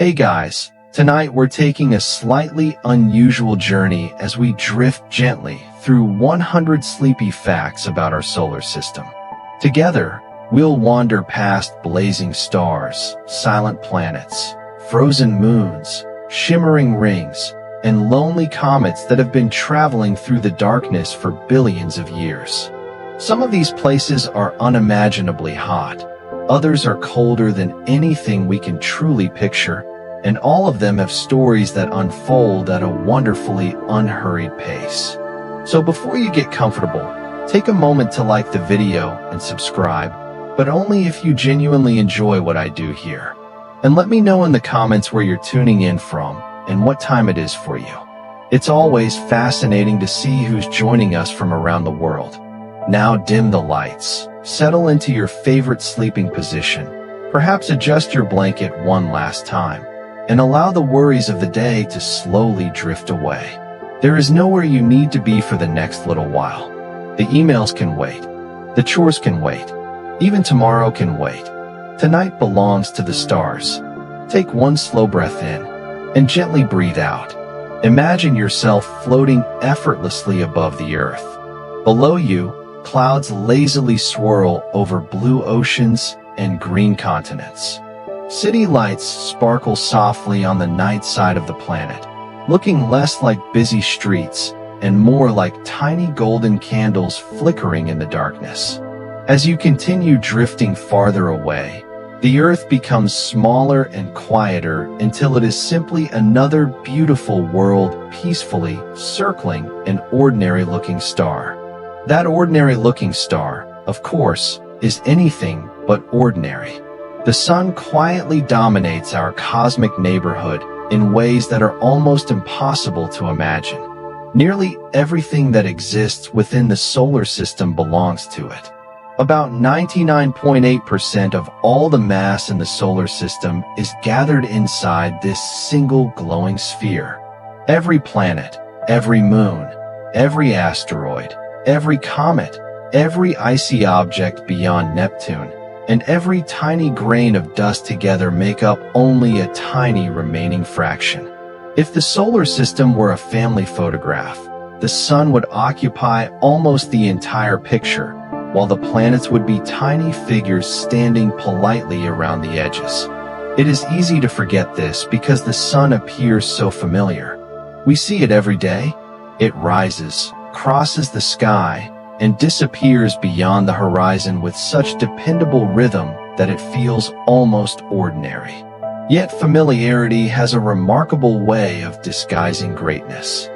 Hey guys, tonight we're taking a slightly unusual journey as we drift gently through 100 sleepy facts about our solar system. Together, we'll wander past blazing stars, silent planets, frozen moons, shimmering rings, and lonely comets that have been traveling through the darkness for billions of years. Some of these places are unimaginably hot, others are colder than anything we can truly picture, and all of them have stories that unfold at a wonderfully unhurried pace. So before you get comfortable, take a moment to like the video and subscribe, but only if you genuinely enjoy what I do here. And let me know in the comments where you're tuning in from and what time it is for you. It's always fascinating to see who's joining us from around the world. Now dim the lights, settle into your favorite sleeping position, perhaps adjust your blanket one last time, and allow the worries of the day to slowly drift away. There is nowhere you need to be for the next little while. The emails can wait. The chores can wait. Even tomorrow can wait. Tonight belongs to the stars. Take one slow breath in and gently breathe out. Imagine yourself floating effortlessly above the earth. Below you, clouds lazily swirl over blue oceans and green continents. City lights sparkle softly on the night side of the planet, looking less like busy streets and more like tiny golden candles flickering in the darkness. As you continue drifting farther away, the Earth becomes smaller and quieter until it is simply another beautiful world peacefully circling an ordinary-looking star. That ordinary-looking star, of course, is anything but ordinary. The sun quietly dominates our cosmic neighborhood in ways that are almost impossible to imagine. Nearly everything that exists within the solar system belongs to it. About 99.8% of all the mass in the solar system is gathered inside this single glowing sphere. Every planet, every moon, every asteroid, every comet, every icy object beyond Neptune, and every tiny grain of dust together make up only a tiny remaining fraction. If the solar system were a family photograph, the sun would occupy almost the entire picture, while the planets would be tiny figures standing politely around the edges. It is easy to forget this because the sun appears so familiar. We see it every day. It rises, crosses the sky, and disappears beyond the horizon with such dependable rhythm that it feels almost ordinary. Yet familiarity has a remarkable way of disguising greatness.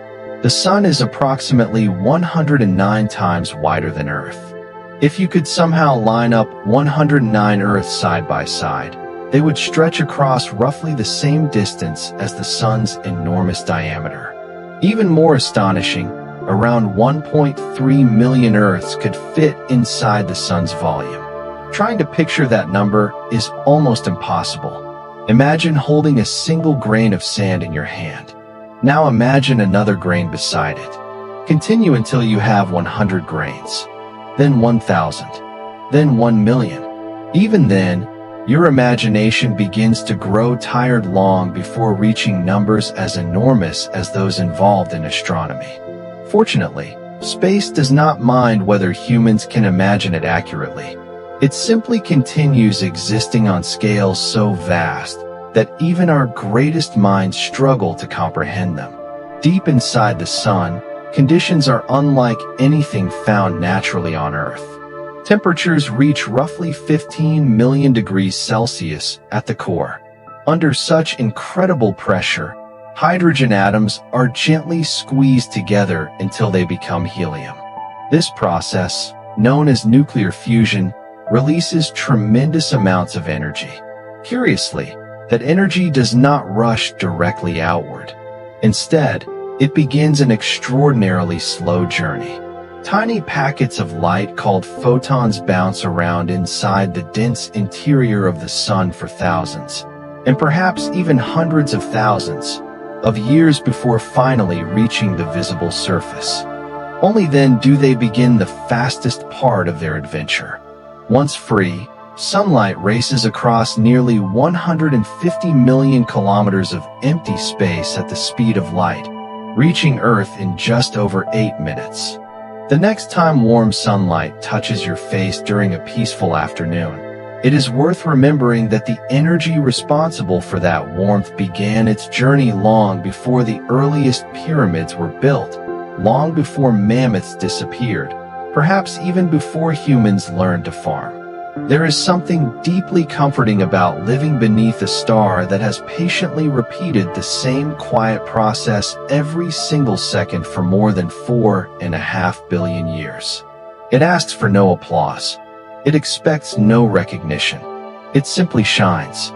The sun is approximately 109 times wider than Earth. If you could somehow line up 109 Earths side by side, they would stretch across roughly the same distance as the sun's enormous diameter. Even more astonishing, around 1.3 million Earths could fit inside the sun's volume. Trying to picture that number is almost impossible. Imagine holding a single grain of sand in your hand. Now imagine another grain beside it. Continue until you have 100 grains, then 1,000, then 1 million. Even then, your imagination begins to grow tired long before reaching numbers as enormous as those involved in astronomy. Fortunately, space does not mind whether humans can imagine it accurately. It simply continues existing on scales so vast that even our greatest minds struggle to comprehend them. Deep inside the sun, conditions are unlike anything found naturally on Earth. Temperatures reach roughly 15 million degrees Celsius at the core. Under such incredible pressure, hydrogen atoms are gently squeezed together until they become helium. This process, known as nuclear fusion, releases tremendous amounts of energy. Curiously, that energy does not rush directly outward. Instead, it begins an extraordinarily slow journey. Tiny packets of light called photons bounce around inside the dense interior of the sun for thousands, and perhaps even hundreds of thousands, of years before finally reaching the visible surface. Only then do they begin the fastest part of their adventure. Once free, Sunlight races across nearly 150 million kilometers of empty space at the speed of light, reaching Earth in just over 8 minutes. The next time warm sunlight touches your face during a peaceful afternoon, it is worth remembering that the energy responsible for that warmth began its journey long before the earliest pyramids were built, long before mammoths disappeared, perhaps even before humans learned to farm. There is something deeply comforting about living beneath a star that has patiently repeated the same quiet process every single second for more than 4.5 billion years. It asks for no applause. It expects no recognition. It simply shines.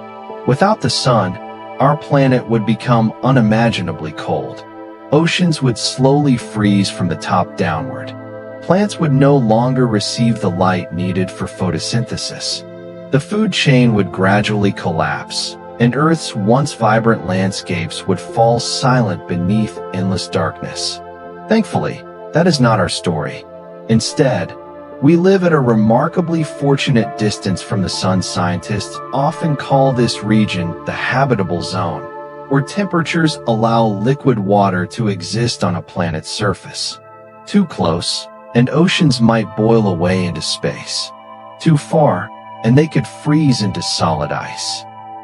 Without the sun, our planet would become unimaginably cold. Oceans would slowly freeze from the top downward. Plants would no longer receive the light needed for photosynthesis. The food chain would gradually collapse, and Earth's once vibrant landscapes would fall silent beneath endless darkness. Thankfully, that is not our story. Instead, we live at a remarkably fortunate distance from the sun. Scientists often call this region the habitable zone, where temperatures allow liquid water to exist on a planet's surface. Too close, and oceans might boil away into space. Too far, and they could freeze into solid ice.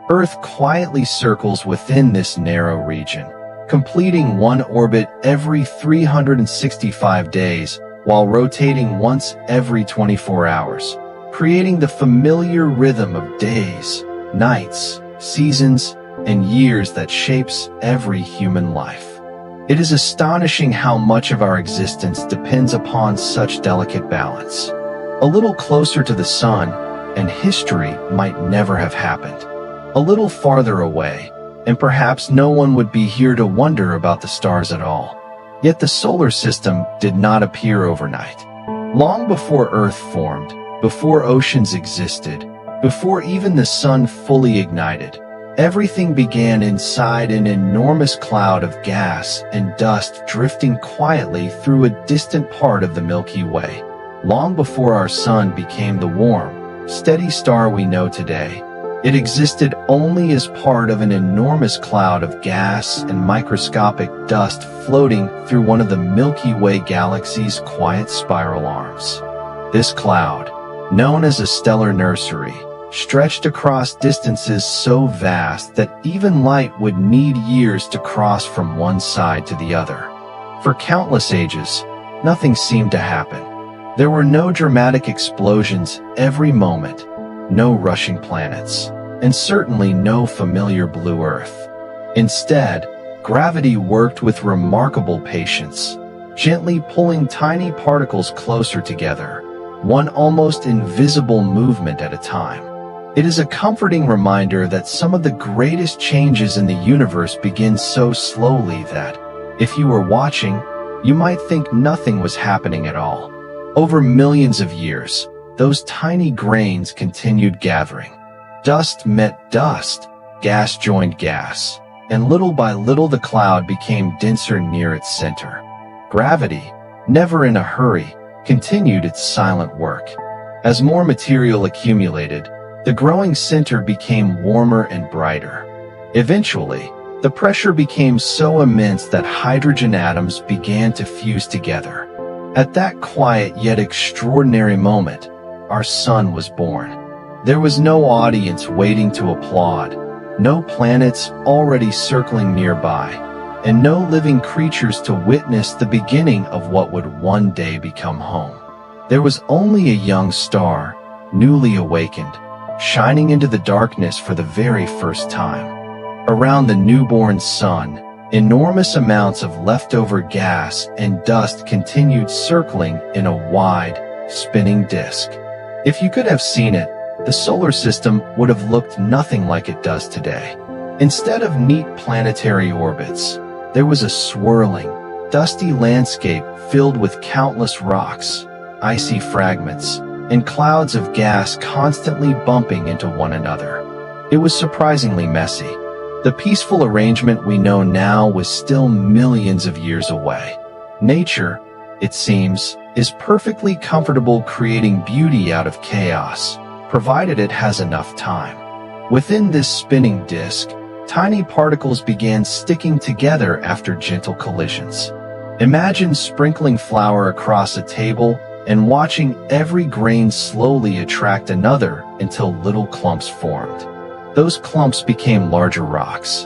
Earth quietly circles within this narrow region, completing one orbit every 365 days while rotating once every 24 hours, creating the familiar rhythm of days, nights, seasons, and years that shapes every human life. It is astonishing how much of our existence depends upon such delicate balance. A little closer to the sun, and history might never have happened. A little farther away, and perhaps no one would be here to wonder about the stars at all. Yet the solar system did not appear overnight. Long before Earth formed, before oceans existed, before even the sun fully ignited, everything began inside an enormous cloud of gas and dust drifting quietly through a distant part of the Milky Way. Long before our sun became the warm, steady star we know today, it existed only as part of an enormous cloud of gas and microscopic dust floating through one of the Milky Way galaxy's quiet spiral arms. This cloud, known as a stellar nursery, stretched across distances so vast that even light would need years to cross from one side to the other. For countless ages, nothing seemed to happen. There were no dramatic explosions every moment, no rushing planets, and certainly no familiar blue Earth. Instead, gravity worked with remarkable patience, gently pulling tiny particles closer together, one almost invisible movement at a time. It is a comforting reminder that some of the greatest changes in the universe begin so slowly that, if you were watching, you might think nothing was happening at all. Over millions of years, those tiny grains continued gathering. Dust met dust, gas joined gas, and little by little the cloud became denser near its center. Gravity, never in a hurry, continued its silent work. As more material accumulated, the growing center became warmer and brighter. Eventually, the pressure became so immense that hydrogen atoms began to fuse together. At that quiet yet extraordinary moment, our sun was born. There was no audience waiting to applaud, no planets already circling nearby, and no living creatures to witness the beginning of what would one day become home. There was only a young star, newly awakened, shining into the darkness for the very first time. Around the newborn sun, enormous amounts of leftover gas and dust continued circling in a wide, spinning disk. If you could have seen it, the solar system would have looked nothing like it does today. Instead of neat planetary orbits, there was a swirling, dusty landscape filled with countless rocks, icy fragments, and clouds of gas constantly bumping into one another. It was surprisingly messy. The peaceful arrangement we know now was still millions of years away. Nature, it seems, is perfectly comfortable creating beauty out of chaos, provided it has enough time. Within this spinning disk, tiny particles began sticking together after gentle collisions. Imagine sprinkling flour across a table and watching every grain slowly attract another until little clumps formed. Those clumps became larger rocks.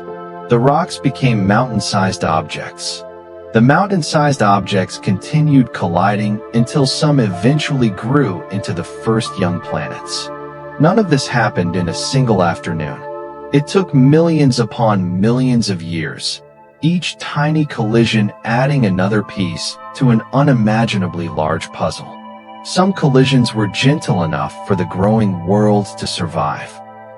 The rocks became mountain-sized objects. The mountain-sized objects continued colliding until some eventually grew into the first young planets. None of this happened in a single afternoon. It took millions upon millions of years, each tiny collision adding another piece to an unimaginably large puzzle. Some collisions were gentle enough for the growing worlds to survive.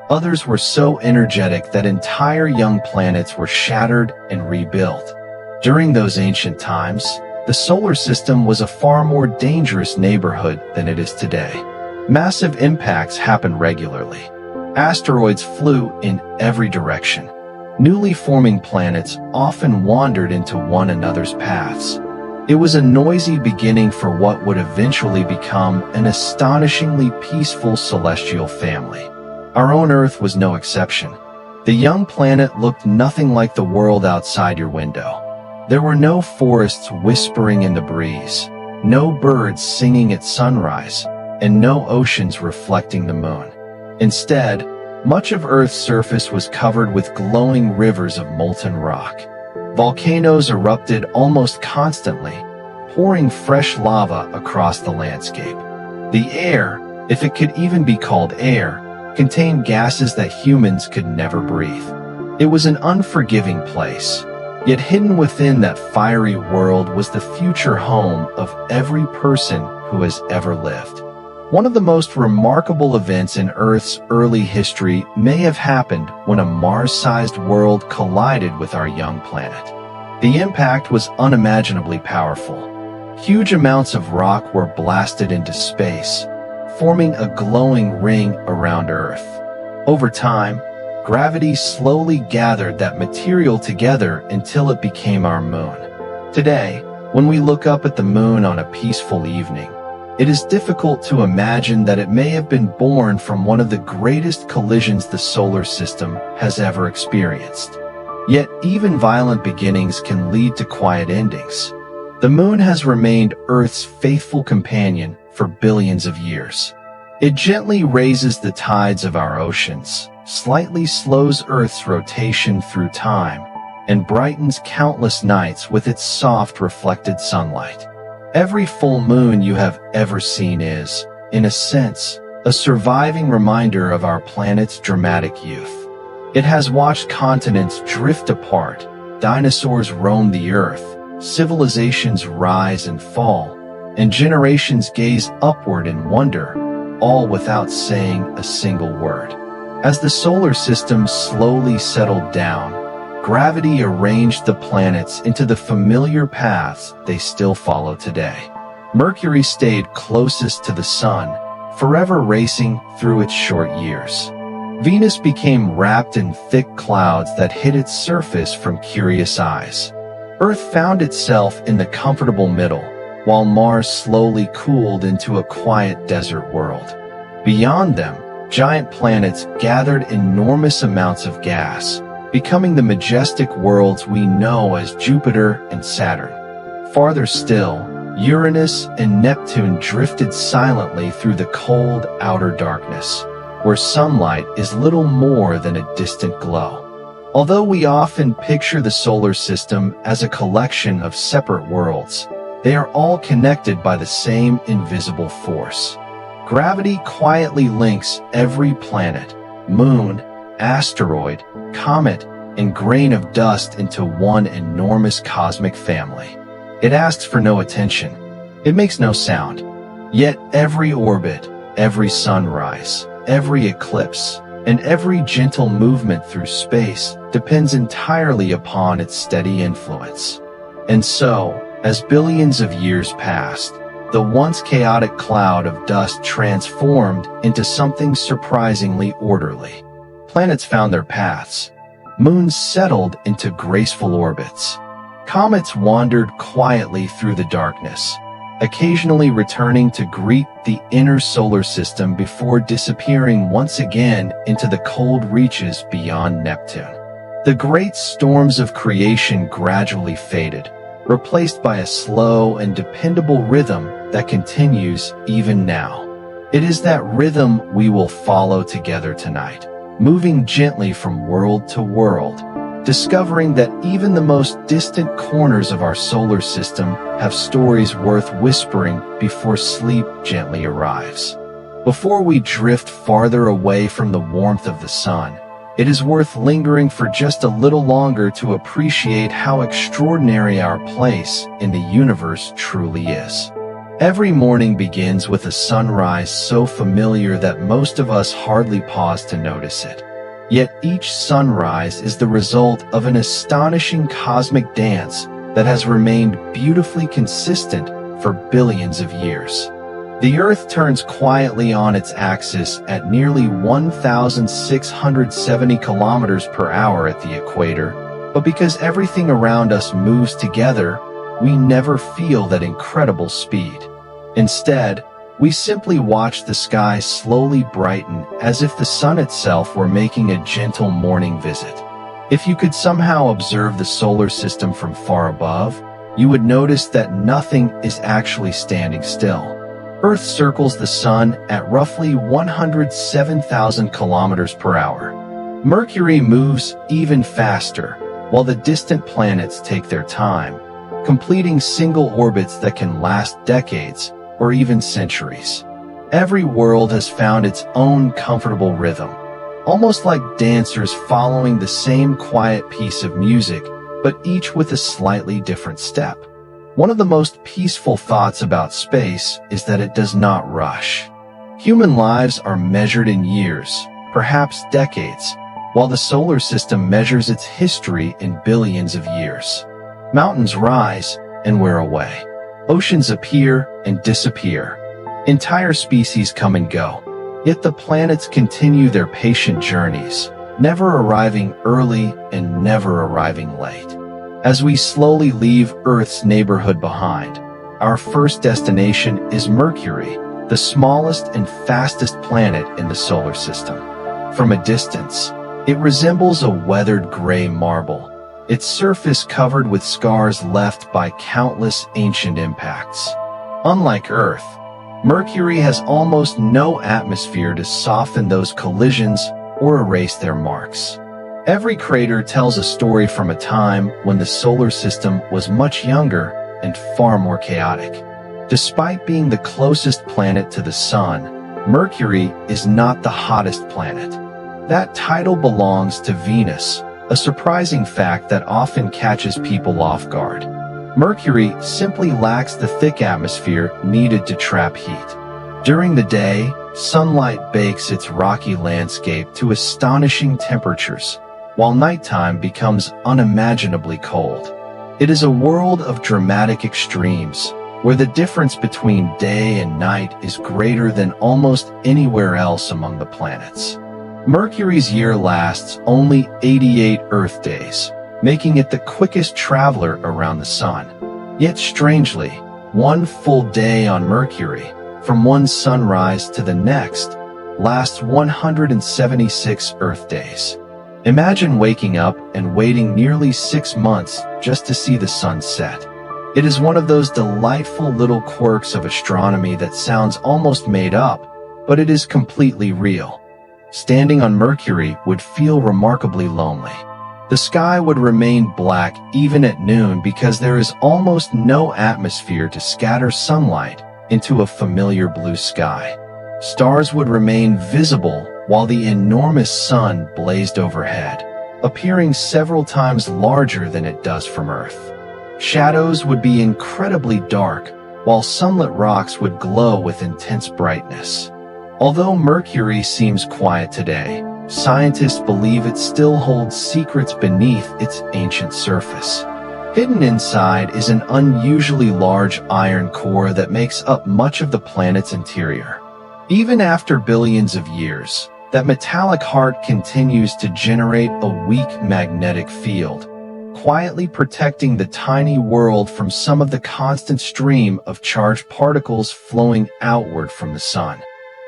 Others were so energetic that entire young planets were shattered and rebuilt. During those ancient times, the solar system was a far more dangerous neighborhood than it is today. Massive impacts happened regularly. Asteroids flew in every direction. Newly forming planets often wandered into one another's paths. It was a noisy beginning for what would eventually become an astonishingly peaceful celestial family. Our own Earth was no exception. The young planet looked nothing like the world outside your window. There were no forests whispering in the breeze, no birds singing at sunrise, and no oceans reflecting the moon. Instead, much of Earth's surface was covered with glowing rivers of molten rock. Volcanoes erupted almost constantly, pouring fresh lava across the landscape. The air, if it could even be called air, contained gases that humans could never breathe. It was an unforgiving place, yet hidden within that fiery world was the future home of every person who has ever lived. One of the most remarkable events in Earth's early history may have happened when a Mars-sized world collided with our young planet. The impact was unimaginably powerful. Huge amounts of rock were blasted into space, forming a glowing ring around Earth. Over time, gravity slowly gathered that material together until it became our moon. Today, when we look up at the moon on a peaceful evening, it is difficult to imagine that it may have been born from one of the greatest collisions the solar system has ever experienced. Yet even violent beginnings can lead to quiet endings. The moon has remained Earth's faithful companion for billions of years. It gently raises the tides of our oceans, slightly slows Earth's rotation through time, and brightens countless nights with its soft reflected sunlight. Every full moon you have ever seen is, in a sense, a surviving reminder of our planet's dramatic youth. It has watched continents drift apart, dinosaurs roam the Earth, civilizations rise and fall, and generations gaze upward in wonder, all without saying a single word. As the solar system slowly settled down, gravity arranged the planets into the familiar paths they still follow today. Mercury stayed closest to the Sun, forever racing through its short years. Venus became wrapped in thick clouds that hid its surface from curious eyes. Earth found itself in the comfortable middle, while Mars slowly cooled into a quiet desert world. Beyond them, giant planets gathered enormous amounts of gas, becoming the majestic worlds we know as Jupiter and Saturn. Farther still, Uranus and Neptune drifted silently through the cold outer darkness, where sunlight is little more than a distant glow. Although we often picture the solar system as a collection of separate worlds, they are all connected by the same invisible force. Gravity quietly links every planet, moon, asteroid, comet, and grain of dust into one enormous cosmic family. It asks for no attention. It makes no sound. Yet every orbit, every sunrise, every eclipse, and every gentle movement through space depends entirely upon its steady influence. And so, as billions of years passed, the once chaotic cloud of dust transformed into something surprisingly orderly. Planets found their paths. Moons settled into graceful orbits. Comets wandered quietly through the darkness. occasionally returning to greet the inner solar system before disappearing once again into the cold reaches beyond Neptune. The great storms of creation gradually faded, replaced by a slow and dependable rhythm that continues even now. It is that rhythm we will follow together tonight, moving gently from world to world, discovering that even the most distant corners of our solar system have stories worth whispering before sleep gently arrives. Before we drift farther away from the warmth of the sun, it is worth lingering for just a little longer to appreciate how extraordinary our place in the universe truly is. Every morning begins with a sunrise so familiar that most of us hardly pause to notice it. Yet each sunrise is the result of an astonishing cosmic dance that has remained beautifully consistent for billions of years. The Earth turns quietly on its axis at nearly 1,670 kilometers per hour at the equator, but because everything around us moves together, we never feel that incredible speed. Instead, we simply watch the sky slowly brighten as if the sun itself were making a gentle morning visit. If you could somehow observe the solar system from far above, you would notice that nothing is actually standing still. Earth circles the sun at roughly 107,000 kilometers per hour. Mercury moves even faster, while the distant planets take their time, completing single orbits that can last decades or even centuries. Every world has found its own comfortable rhythm, almost like dancers following the same quiet piece of music, but each with a slightly different step. One of the most peaceful thoughts about space is that it does not rush. Human lives are measured in years, perhaps decades, while the solar system measures its history in billions of years. Mountains rise and wear away. Oceans appear and disappear. Entire species come and go. Yet the planets continue their patient journeys, never arriving early and never arriving late. As we slowly leave Earth's neighborhood behind, our first destination is Mercury, the smallest and fastest planet in the solar system. From a distance, it resembles a weathered gray marble, its surface covered with scars left by countless ancient impacts. Unlike Earth, Mercury has almost no atmosphere to soften those collisions or erase their marks. Every crater tells a story from a time when the solar system was much younger and far more chaotic. Despite being the closest planet to the Sun, Mercury is not the hottest planet. That title belongs to Venus, a surprising fact that often catches people off guard. Mercury simply lacks the thick atmosphere needed to trap heat. During the day, sunlight bakes its rocky landscape to astonishing temperatures, while nighttime becomes unimaginably cold. It is a world of dramatic extremes, where the difference between day and night is greater than almost anywhere else among the planets. Mercury's year lasts only 88 Earth days, making it the quickest traveler around the Sun. Yet strangely, one full day on Mercury, from one sunrise to the next, lasts 176 Earth days. Imagine waking up and waiting nearly 6 months just to see the sun set. It is one of those delightful little quirks of astronomy that sounds almost made up, but it is completely real. Standing on Mercury would feel remarkably lonely. The sky would remain black even at noon because there is almost no atmosphere to scatter sunlight into a familiar blue sky. Stars would remain visible while the enormous sun blazed overhead, appearing several times larger than it does from Earth. Shadows would be incredibly dark, while sunlit rocks would glow with intense brightness. Although Mercury seems quiet today, scientists believe it still holds secrets beneath its ancient surface. Hidden inside is an unusually large iron core that makes up much of the planet's interior. Even after billions of years, that metallic heart continues to generate a weak magnetic field, quietly protecting the tiny world from some of the constant stream of charged particles flowing outward from the sun.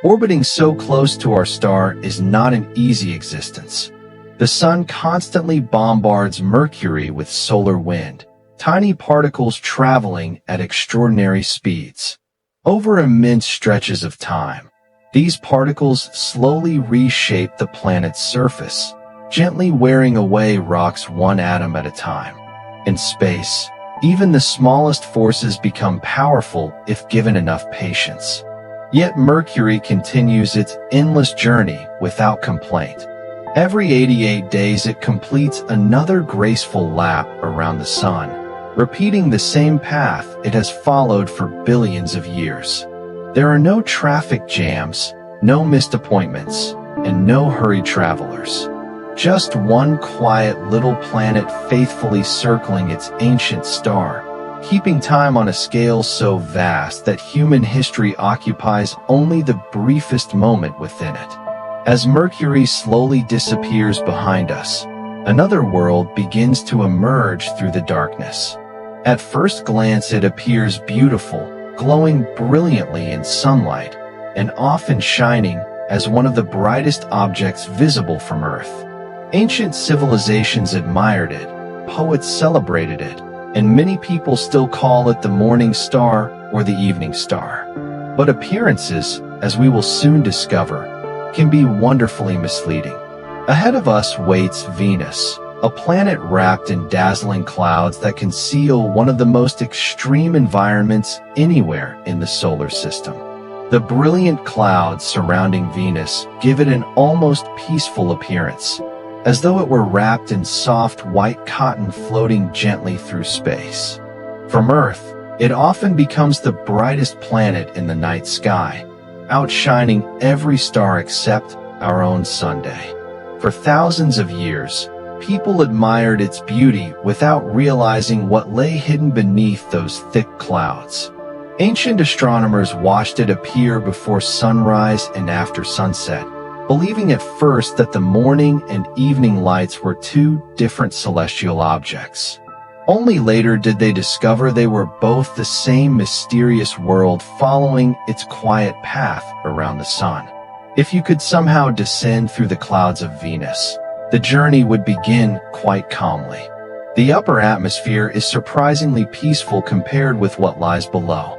Orbiting so close to our star is not an easy existence. The sun constantly bombards Mercury with solar wind, tiny particles traveling at extraordinary speeds. Over immense stretches of time, these particles slowly reshape the planet's surface, gently wearing away rocks one atom at a time. In space, even the smallest forces become powerful if given enough patience. Yet Mercury continues its endless journey without complaint. Every 88 days it completes another graceful lap around the sun, repeating the same path it has followed for billions of years. There are no traffic jams, no missed appointments, and no hurried travelers. Just one quiet little planet faithfully circling its ancient star, keeping time on a scale so vast that human history occupies only the briefest moment within it. As Mercury slowly disappears behind us, another world begins to emerge through the darkness. At first glance it appears beautiful, glowing brilliantly in sunlight, and often shining as one of the brightest objects visible from Earth. Ancient civilizations admired it, poets celebrated it, and many people still call it the morning star or the evening star. But appearances, as we will soon discover, can be wonderfully misleading. Ahead of us waits Venus, a planet wrapped in dazzling clouds that conceal one of the most extreme environments anywhere in the solar system. The brilliant clouds surrounding Venus give it an almost peaceful appearance, as though it were wrapped in soft white cotton floating gently through space. From Earth, it often becomes the brightest planet in the night sky, outshining every star except our own Sunday. For thousands of years, people admired its beauty without realizing what lay hidden beneath those thick clouds. Ancient astronomers watched it appear before sunrise and after sunset, believing at first that the morning and evening lights were two different celestial objects. Only later did they discover they were both the same mysterious world following its quiet path around the sun. If you could somehow descend through the clouds of Venus, the journey would begin quite calmly. The upper atmosphere is surprisingly peaceful compared with what lies below.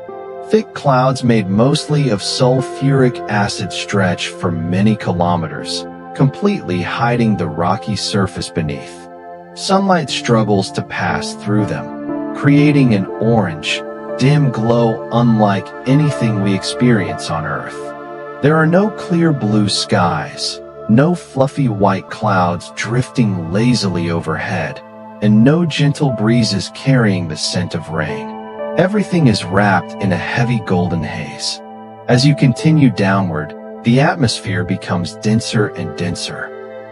Thick clouds made mostly of sulfuric acid stretch for many kilometers, completely hiding the rocky surface beneath. Sunlight struggles to pass through them, creating an orange, dim glow unlike anything we experience on Earth. There are no clear blue skies, no fluffy white clouds drifting lazily overhead, and no gentle breezes carrying the scent of rain. Everything is wrapped in a heavy golden haze. As you continue downward, the atmosphere becomes denser and denser.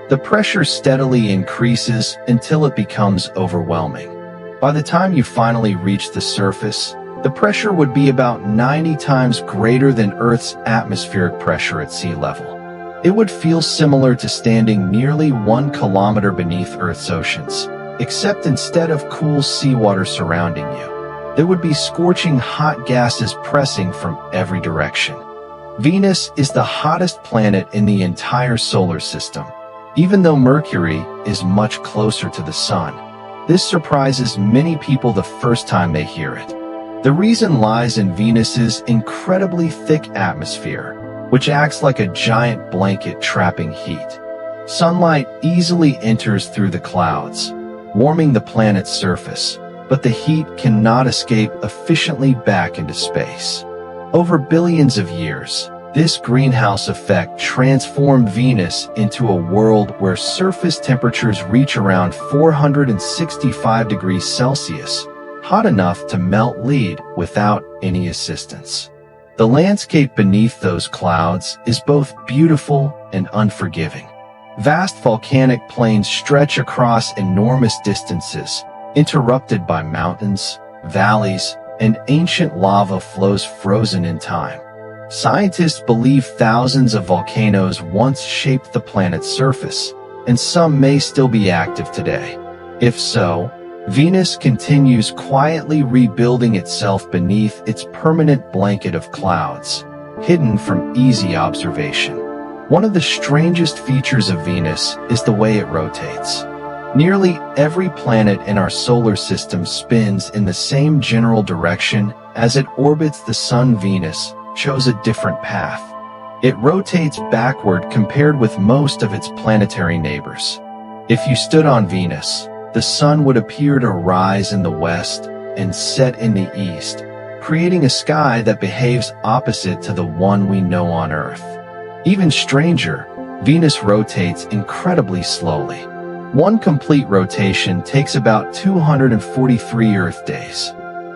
The pressure steadily increases until it becomes overwhelming. By the time you finally reach the surface, the pressure would be about 90 times greater than Earth's atmospheric pressure at sea level. It would feel similar to standing nearly 1 kilometer beneath Earth's oceans, except instead of cool seawater surrounding you, there would be scorching hot gases pressing from every direction. Venus is the hottest planet in the entire solar system, even though Mercury is much closer to the sun. This surprises many people the first time they hear it. The reason lies in Venus's incredibly thick atmosphere, which acts like a giant blanket trapping heat. Sunlight easily enters through the clouds, warming the planet's surface, but the heat cannot escape efficiently back into space. Over billions of years, this greenhouse effect transformed Venus into a world where surface temperatures reach around 465 degrees Celsius, hot enough to melt lead without any assistance. The landscape beneath those clouds is both beautiful and unforgiving. Vast volcanic plains stretch across enormous distances, interrupted by mountains, valleys, and ancient lava flows frozen in time. Scientists believe thousands of volcanoes once shaped the planet's surface, and some may still be active today. If so, Venus continues quietly rebuilding itself beneath its permanent blanket of clouds, hidden from easy observation. One of the strangest features of Venus is the way it rotates. Nearly every planet in our solar system spins in the same general direction as it orbits the Sun. Venus chose a different path. It rotates backward compared with most of its planetary neighbors. If you stood on Venus, the Sun would appear to rise in the west and set in the east, creating a sky that behaves opposite to the one we know on Earth. Even stranger, Venus rotates incredibly slowly. One complete rotation takes about 243 Earth days.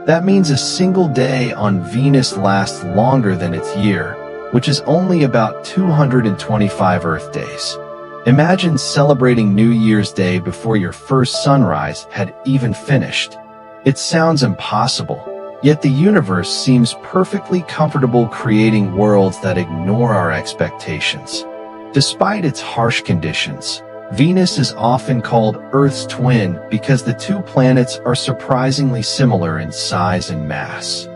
That means a single day on Venus lasts longer than its year, which is only about 225 Earth days. Imagine celebrating New Year's Day before your first sunrise had even finished. It sounds impossible. Yet the universe seems perfectly comfortable creating worlds that ignore our expectations. Despite its harsh conditions, Venus is often called Earth's twin because the two planets are surprisingly similar in size and mass.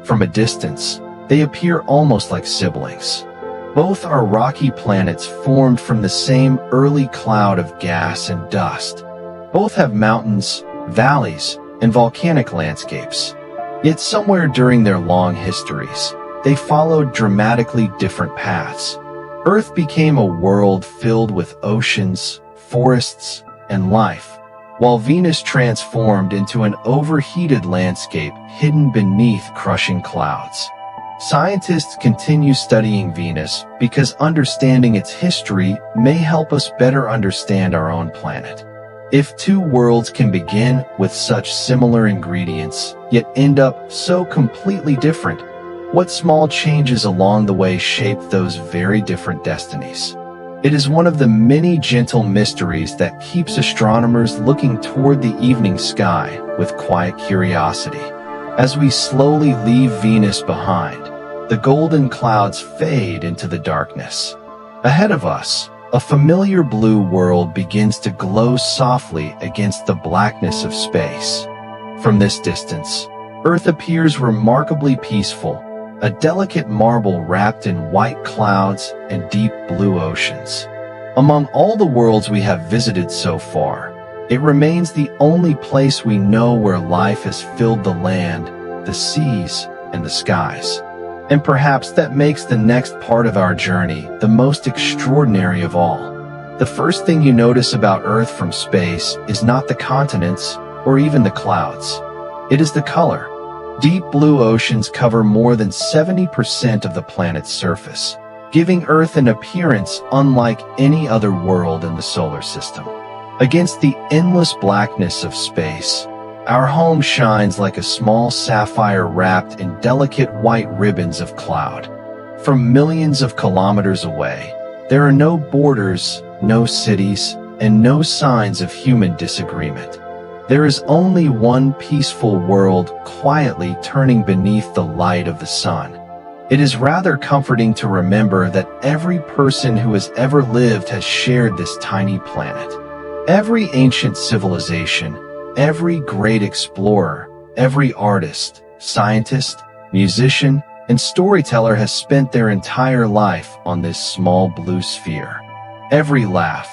From a distance, they appear almost like siblings. Both are rocky planets formed from the same early cloud of gas and dust. Both have mountains, valleys, and volcanic landscapes. Yet somewhere during their long histories, they followed dramatically different paths. Earth became a world filled with oceans, forests, and life, while Venus transformed into an overheated landscape hidden beneath crushing clouds. Scientists continue studying Venus because understanding its history may help us better understand our own planet. If two worlds can begin with such similar ingredients, yet end up so completely different, what small changes along the way shape those very different destinies? It is one of the many gentle mysteries that keeps astronomers looking toward the evening sky with quiet curiosity. As we slowly leave Venus behind, the golden clouds fade into the darkness. Ahead of us, a familiar blue world begins to glow softly against the blackness of space. From this distance, Earth appears remarkably peaceful, a delicate marble wrapped in white clouds and deep blue oceans. Among all the worlds we have visited so far, it remains the only place we know where life has filled the land, the seas, and the skies. And perhaps that makes the next part of our journey the most extraordinary of all. The first thing you notice about Earth from space is not the continents or even the clouds. It is the color. Deep blue oceans cover more than 70% of the planet's surface, giving Earth an appearance unlike any other world in the solar system. Against the endless blackness of space, our home shines like a small sapphire wrapped in delicate white ribbons of cloud. From millions of kilometers away, there are no borders, no cities, and no signs of human disagreement. There is only one peaceful world quietly turning beneath the light of the sun. It is rather comforting to remember that every person who has ever lived has shared this tiny planet. Every ancient civilization, every great explorer, every artist, scientist, musician, and storyteller has spent their entire life on this small blue sphere. Every laugh,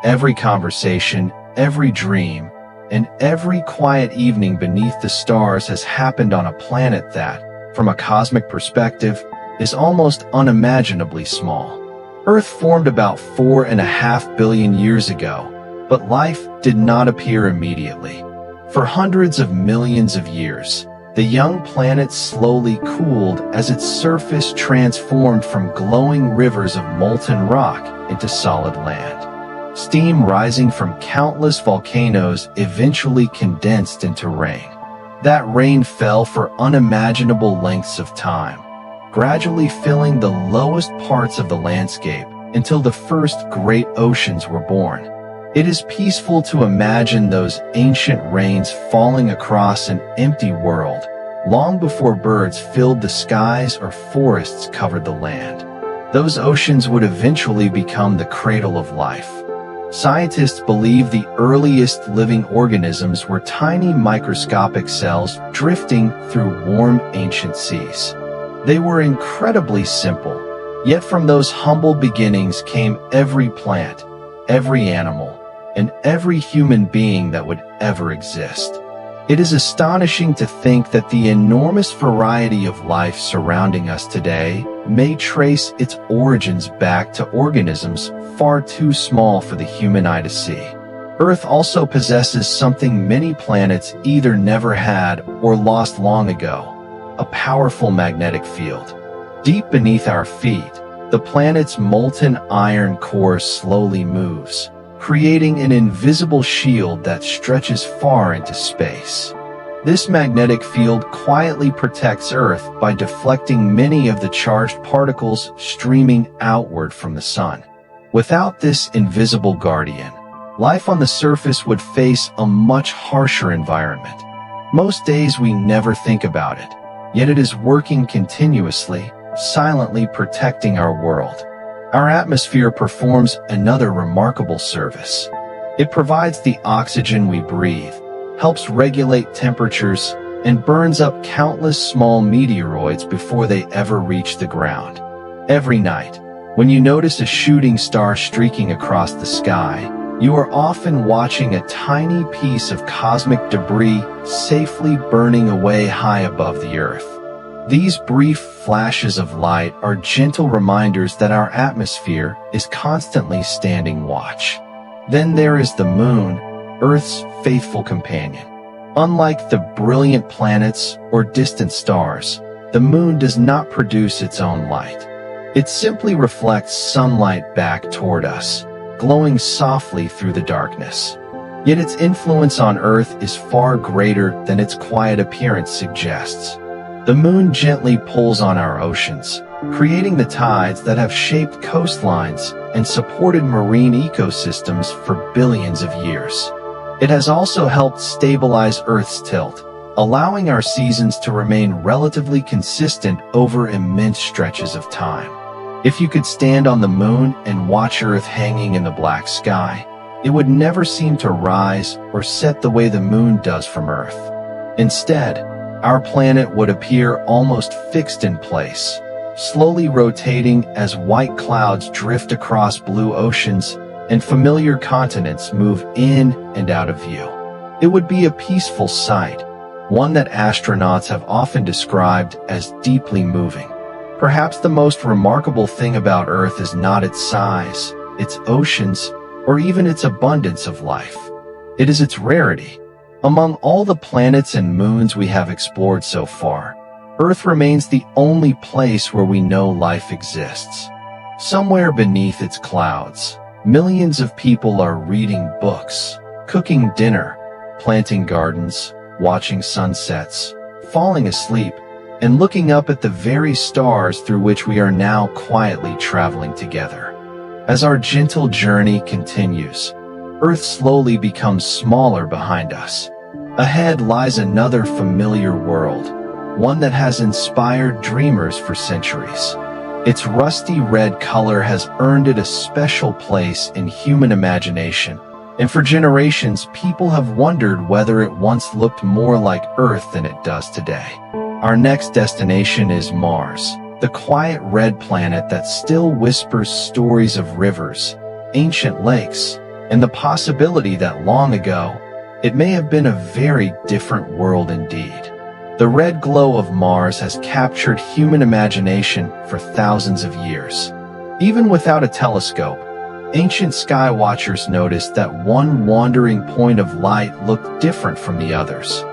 every conversation, every dream, and every quiet evening beneath the stars has happened on a planet that, from a cosmic perspective, is almost unimaginably small. Earth formed about 4.5 billion years ago, but life did not appear immediately. For hundreds of millions of years, the young planet slowly cooled as its surface transformed from glowing rivers of molten rock into solid land. Steam rising from countless volcanoes eventually condensed into rain. That rain fell for unimaginable lengths of time, gradually filling the lowest parts of the landscape until the first great oceans were born. It is peaceful to imagine those ancient rains falling across an empty world, long before birds filled the skies or forests covered the land. Those oceans would eventually become the cradle of life. Scientists believe the earliest living organisms were tiny microscopic cells drifting through warm ancient seas. They were incredibly simple, yet from those humble beginnings came every plant, every animal, and every human being that would ever exist. It is astonishing to think that the enormous variety of life surrounding us today may trace its origins back to organisms far too small for the human eye to see. Earth also possesses something many planets either never had or lost long ago: a powerful magnetic field. Deep beneath our feet, the planet's molten iron core slowly moves, creating an invisible shield that stretches far into space. This magnetic field quietly protects Earth by deflecting many of the charged particles streaming outward from the Sun. Without this invisible guardian, life on the surface would face a much harsher environment. Most days we never think about it, yet it is working continuously, silently protecting our world. Our atmosphere performs another remarkable service. It provides the oxygen we breathe, helps regulate temperatures, and burns up countless small meteoroids before they ever reach the ground. Every night, when you notice a shooting star streaking across the sky, you are often watching a tiny piece of cosmic debris safely burning away high above the Earth. These brief flashes of light are gentle reminders that our atmosphere is constantly standing watch. Then there is the moon, Earth's faithful companion. Unlike the brilliant planets or distant stars, the moon does not produce its own light. It simply reflects sunlight back toward us, glowing softly through the darkness. Yet its influence on Earth is far greater than its quiet appearance suggests. The moon gently pulls on our oceans, creating the tides that have shaped coastlines and supported marine ecosystems for billions of years. It has also helped stabilize Earth's tilt, allowing our seasons to remain relatively consistent over immense stretches of time. If you could stand on the moon and watch Earth hanging in the black sky, it would never seem to rise or set the way the moon does from Earth. Instead, our planet would appear almost fixed in place, slowly rotating as white clouds drift across blue oceans and familiar continents move in and out of view. It would be a peaceful sight, one that astronauts have often described as deeply moving. Perhaps the most remarkable thing about Earth is not its size, its oceans, or even its abundance of life. It is its rarity. Among all the planets and moons we have explored so far, Earth remains the only place where we know life exists. Somewhere beneath its clouds, millions of people are reading books, cooking dinner, planting gardens, watching sunsets, falling asleep, and looking up at the very stars through which we are now quietly traveling together. As our gentle journey continues, Earth slowly becomes smaller behind us. Ahead lies another familiar world, one that has inspired dreamers for centuries. Its rusty red color has earned it a special place in human imagination, and for generations people have wondered whether it once looked more like Earth than it does today. Our next destination is Mars, the quiet red planet that still whispers stories of rivers, ancient lakes, and the possibility that long ago, it may have been a very different world indeed. The red glow of Mars has captured human imagination for thousands of years. Even without a telescope, ancient sky watchers noticed that one wandering point of light looked different from the others.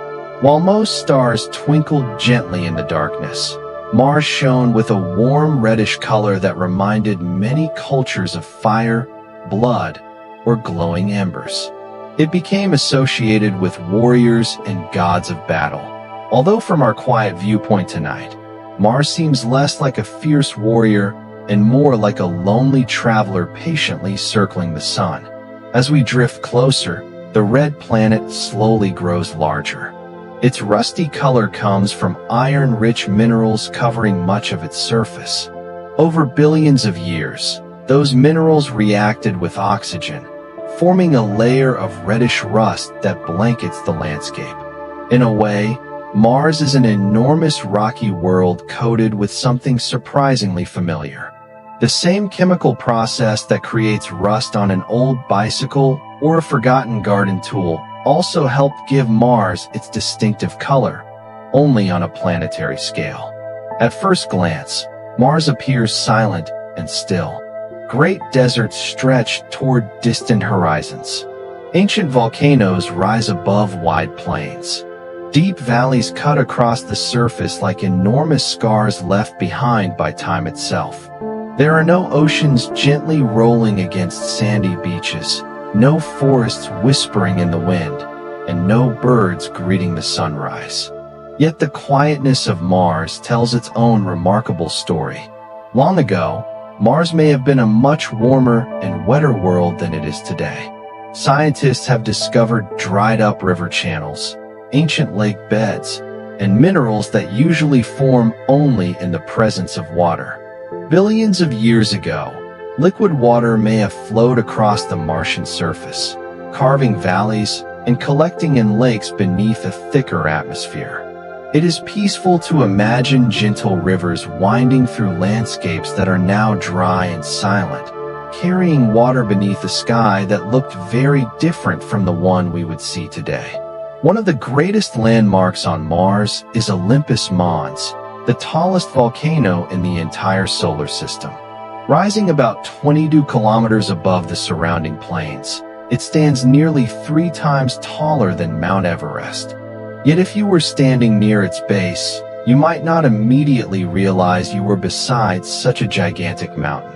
While most stars twinkled gently in the darkness, Mars shone with a warm reddish color that reminded many cultures of fire, blood, or glowing embers. It became associated with warriors and gods of battle. Although from our quiet viewpoint tonight, Mars seems less like a fierce warrior and more like a lonely traveler patiently circling the sun. As we drift closer, the red planet slowly grows larger. Its rusty color comes from iron-rich minerals covering much of its surface. Over billions of years, those minerals reacted with oxygen, forming a layer of reddish rust that blankets the landscape. In a way, Mars is an enormous rocky world coated with something surprisingly familiar. The same chemical process that creates rust on an old bicycle or a forgotten garden tool also helped give Mars its distinctive color, only on a planetary scale. At first glance, Mars appears silent and still. Great deserts stretch toward distant horizons. Ancient volcanoes rise above wide plains. Deep valleys cut across the surface like enormous scars left behind by time itself. There are no oceans gently rolling against sandy beaches, no forests whispering in the wind, and no birds greeting the sunrise. Yet the quietness of Mars tells its own remarkable story. Long ago, Mars may have been a much warmer and wetter world than it is today. Scientists have discovered dried-up river channels, ancient lake beds, and minerals that usually form only in the presence of water. Billions of years ago, liquid water may have flowed across the Martian surface, carving valleys and collecting in lakes beneath a thicker atmosphere. It is peaceful to imagine gentle rivers winding through landscapes that are now dry and silent, carrying water beneath a sky that looked very different from the one we would see today. One of the greatest landmarks on Mars is Olympus Mons, the tallest volcano in the entire solar system. Rising about 22 kilometers above the surrounding plains, it stands nearly 3 times taller than Mount Everest. Yet if you were standing near its base, you might not immediately realize you were beside such a gigantic mountain.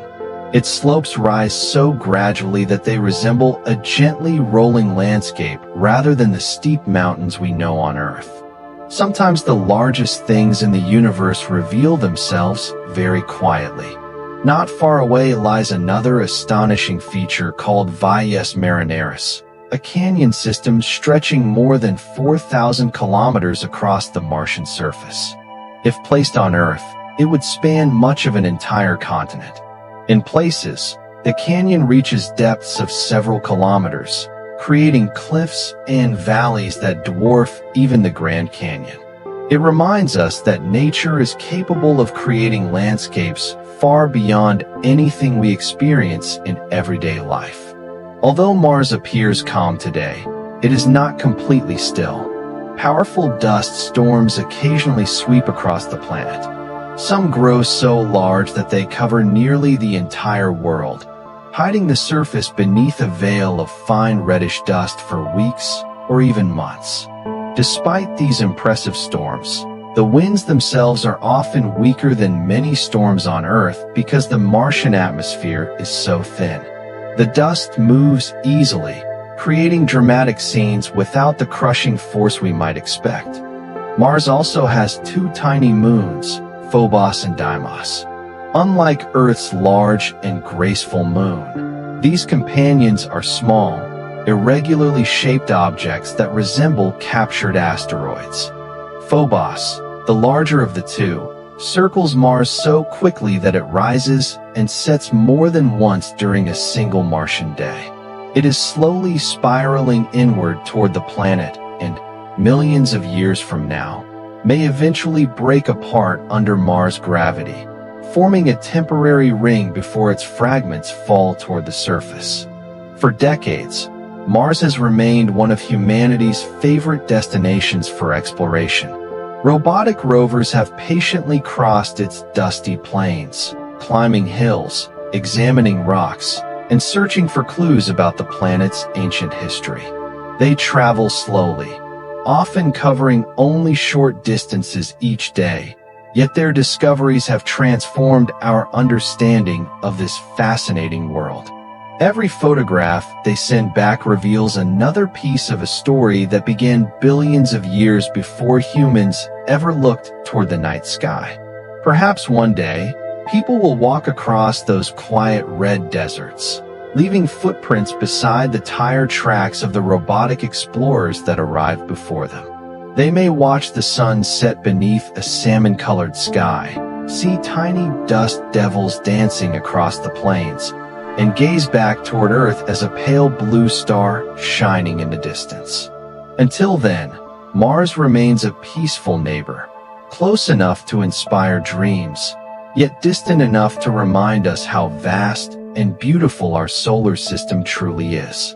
Its slopes rise so gradually that they resemble a gently rolling landscape rather than the steep mountains we know on Earth. Sometimes the largest things in the universe reveal themselves very quietly. Not far away lies another astonishing feature called Valles Marineris, a canyon system stretching more than 4,000 kilometers across the Martian surface. If placed on Earth, it would span much of an entire continent. In places, the canyon reaches depths of several kilometers, creating cliffs and valleys that dwarf even the Grand Canyon. It reminds us that nature is capable of creating landscapes far beyond anything we experience in everyday life. Although Mars appears calm today, it is not completely still. Powerful dust storms occasionally sweep across the planet. Some grow so large that they cover nearly the entire world, hiding the surface beneath a veil of fine reddish dust for weeks or even months. Despite these impressive storms, the winds themselves are often weaker than many storms on Earth because the Martian atmosphere is so thin. The dust moves easily, creating dramatic scenes without the crushing force we might expect. Mars also has 2 tiny moons, Phobos and Deimos. Unlike Earth's large and graceful moon, these companions are small, irregularly shaped objects that resemble captured asteroids. Phobos, the larger of the 2, circles Mars so quickly that it rises and sets more than once during a single Martian day. It is slowly spiraling inward toward the planet and, millions of years from now, may eventually break apart under Mars' gravity, forming a temporary ring before its fragments fall toward the surface. For decades, Mars has remained one of humanity's favorite destinations for exploration. Robotic rovers have patiently crossed its dusty plains, climbing hills, examining rocks, and searching for clues about the planet's ancient history. They travel slowly, often covering only short distances each day, yet their discoveries have transformed our understanding of this fascinating world. Every photograph they send back reveals another piece of a story that began billions of years before humans ever looked toward the night sky. Perhaps one day, people will walk across those quiet red deserts, leaving footprints beside the tire tracks of the robotic explorers that arrived before them. They may watch the sun set beneath a salmon-colored sky, see tiny dust devils dancing across the plains, and gaze back toward Earth as a pale blue star shining in the distance. Until then, Mars remains a peaceful neighbor, close enough to inspire dreams, yet distant enough to remind us how vast and beautiful our solar system truly is.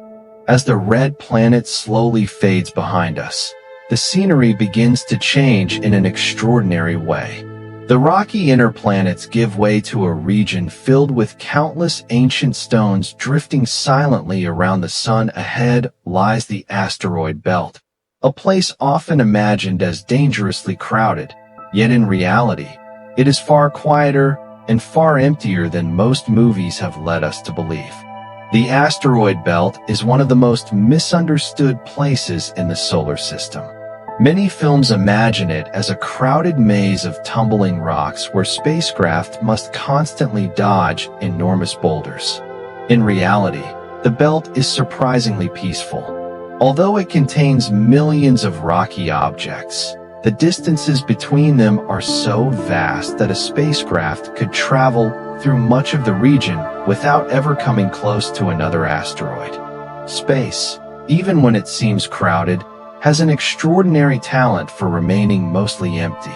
As the red planet slowly fades behind us, the scenery begins to change in an extraordinary way. The rocky inner planets give way to a region filled with countless ancient stones drifting silently around the sun. Ahead lies the asteroid belt, a place often imagined as dangerously crowded, yet in reality, it is far quieter and far emptier than most movies have led us to believe. The asteroid belt is one of the most misunderstood places in the solar system. Many films imagine it as a crowded maze of tumbling rocks where spacecraft must constantly dodge enormous boulders. In reality, the belt is surprisingly peaceful. Although it contains millions of rocky objects, the distances between them are so vast that a spacecraft could travel through much of the region without ever coming close to another asteroid. Space, even when it seems crowded, has an extraordinary talent for remaining mostly empty.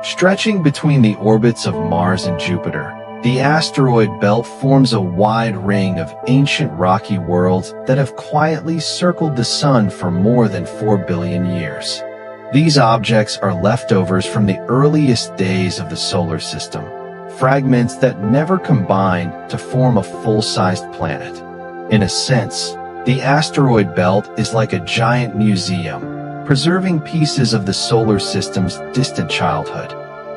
Stretching between the orbits of Mars and Jupiter, the asteroid belt forms a wide ring of ancient rocky worlds that have quietly circled the Sun for more than 4 billion years. These objects are leftovers from the earliest days of the solar system, fragments that never combined to form a full-sized planet. In a sense, the asteroid belt is like a giant museum, preserving pieces of the solar system's distant childhood.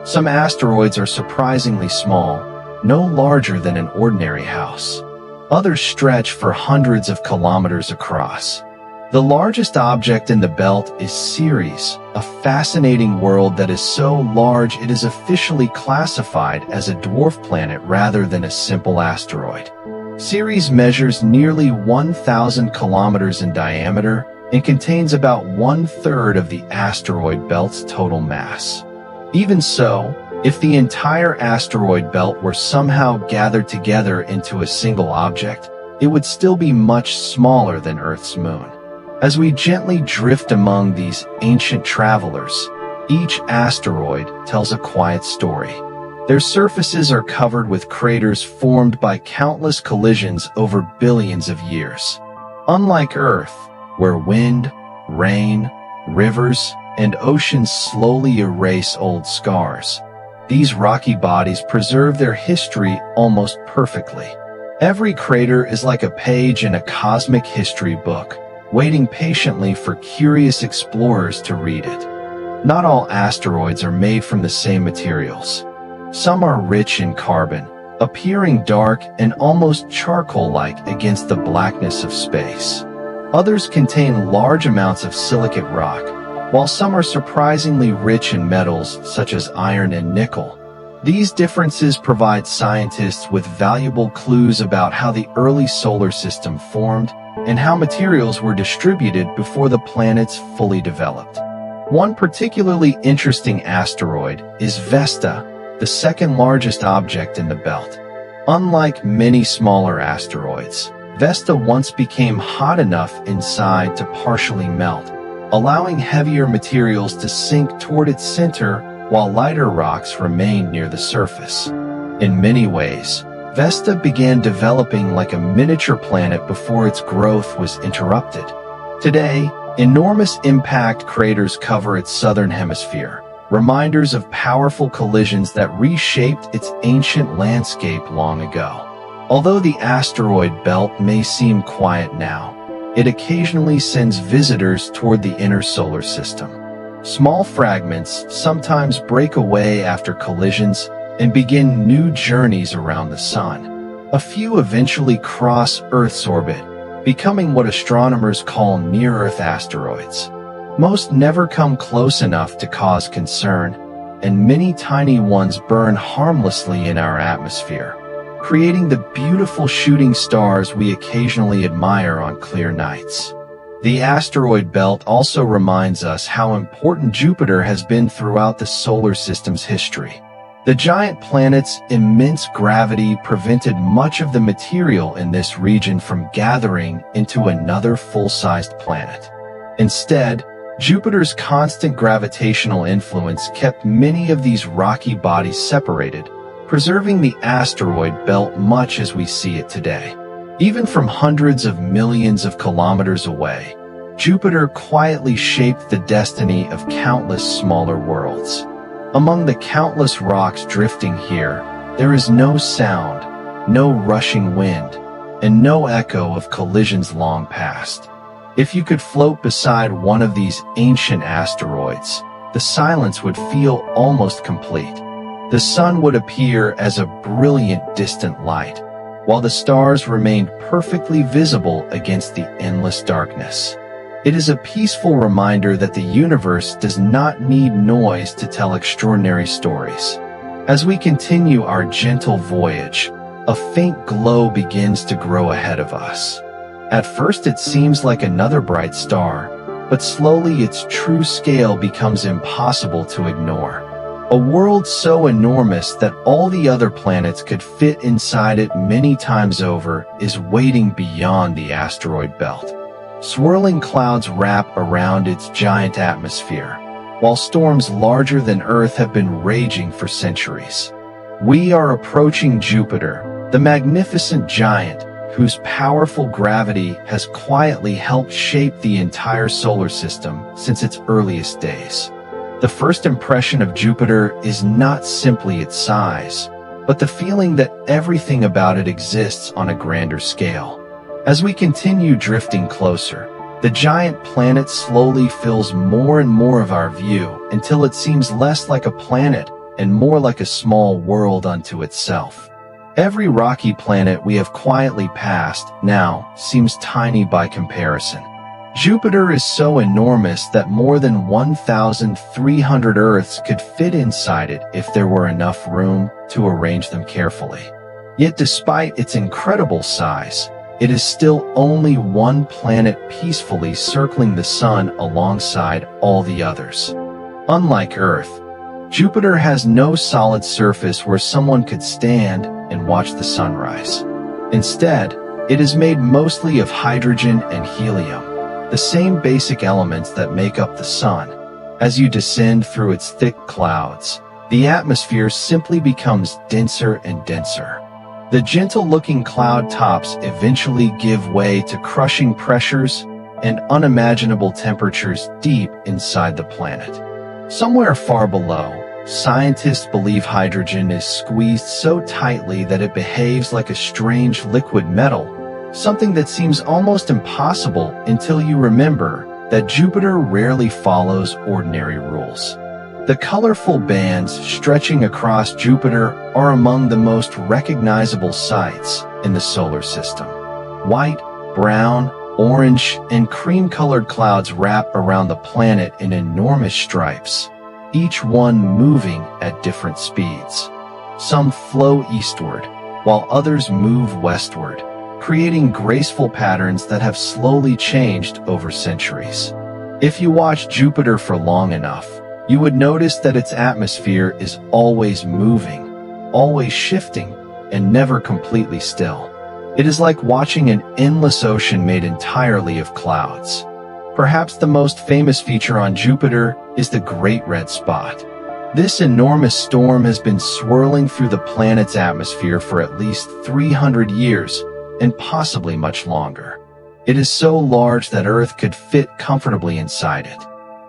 Some asteroids are surprisingly small, no larger than an ordinary house. Others stretch for hundreds of kilometers across. The largest object in the belt is Ceres, a fascinating world that is so large it is officially classified as a dwarf planet rather than a simple asteroid. Ceres measures nearly 1,000 kilometers in diameter and contains about 1/3 of the asteroid belt's total mass. Even so, if the entire asteroid belt were somehow gathered together into a single object, it would still be much smaller than Earth's moon. As we gently drift among these ancient travelers, each asteroid tells a quiet story. Their surfaces are covered with craters formed by countless collisions over billions of years. Unlike Earth, where wind, rain, rivers, and oceans slowly erase old scars, these rocky bodies preserve their history almost perfectly. Every crater is like a page in a cosmic history book, waiting patiently for curious explorers to read it. Not all asteroids are made from the same materials. Some are rich in carbon, appearing dark and almost charcoal-like against the blackness of space. Others contain large amounts of silicate rock, while some are surprisingly rich in metals such as iron and nickel. These differences provide scientists with valuable clues about how the early solar system formed and how materials were distributed before the planets fully developed. One particularly interesting asteroid is Vesta, the second largest object in the belt. Unlike many smaller asteroids, Vesta once became hot enough inside to partially melt, allowing heavier materials to sink toward its center while lighter rocks remained near the surface. In many ways, Vesta began developing like a miniature planet before its growth was interrupted. Today, enormous impact craters cover its southern hemisphere, reminders of powerful collisions that reshaped its ancient landscape long ago. Although the asteroid belt may seem quiet now, it occasionally sends visitors toward the inner solar system. Small fragments sometimes break away after collisions and begin new journeys around the Sun. A few eventually cross Earth's orbit, becoming what astronomers call near-Earth asteroids. Most never come close enough to cause concern, and many tiny ones burn harmlessly in our atmosphere, creating the beautiful shooting stars we occasionally admire on clear nights. The asteroid belt also reminds us how important Jupiter has been throughout the solar system's history. The giant planet's immense gravity prevented much of the material in this region from gathering into another full-sized planet. Instead, Jupiter's constant gravitational influence kept many of these rocky bodies separated, preserving the asteroid belt much as we see it today. Even from hundreds of millions of kilometers away, Jupiter quietly shaped the destiny of countless smaller worlds. Among the countless rocks drifting here, there is no sound, no rushing wind, and no echo of collisions long past. If you could float beside one of these ancient asteroids, the silence would feel almost complete. The sun would appear as a brilliant distant light, while the stars remained perfectly visible against the endless darkness. It is a peaceful reminder that the universe does not need noise to tell extraordinary stories. As we continue our gentle voyage, a faint glow begins to grow ahead of us. At first it seems like another bright star, but slowly its true scale becomes impossible to ignore. A world so enormous that all the other planets could fit inside it many times over is waiting beyond the asteroid belt. Swirling clouds wrap around its giant atmosphere, while storms larger than Earth have been raging for centuries. We are approaching Jupiter, the magnificent giant whose powerful gravity has quietly helped shape the entire solar system since its earliest days. The first impression of Jupiter is not simply its size, but the feeling that everything about it exists on a grander scale. As we continue drifting closer, the giant planet slowly fills more and more of our view until it seems less like a planet and more like a small world unto itself. Every rocky planet we have quietly passed now seems tiny by comparison. Jupiter is so enormous that more than 1,300 Earths could fit inside it if there were enough room to arrange them carefully. Yet despite its incredible size, it is still only one planet peacefully circling the sun alongside all the others. Unlike Earth, Jupiter has no solid surface where someone could stand and watch the sunrise. Instead, it is made mostly of hydrogen and helium, the same basic elements that make up the sun. As you descend through its thick clouds, the atmosphere simply becomes denser and denser. The gentle-looking cloud tops eventually give way to crushing pressures and unimaginable temperatures deep inside the planet. Somewhere far below, scientists believe hydrogen is squeezed so tightly that it behaves like a strange liquid metal, something that seems almost impossible until you remember that Jupiter rarely follows ordinary rules. The colorful bands stretching across Jupiter are among the most recognizable sights in the solar system. White, brown, orange, and cream-colored clouds wrap around the planet in enormous stripes, each one moving at different speeds. Some flow eastward, while others move westward, creating graceful patterns that have slowly changed over centuries. If you watch Jupiter for long enough, you would notice that its atmosphere is always moving, always shifting, and never completely still. It is like watching an endless ocean made entirely of clouds. Perhaps the most famous feature on Jupiter is the Great Red Spot. This enormous storm has been swirling through the planet's atmosphere for at least 300 years, and possibly much longer. It is so large that Earth could fit comfortably inside it.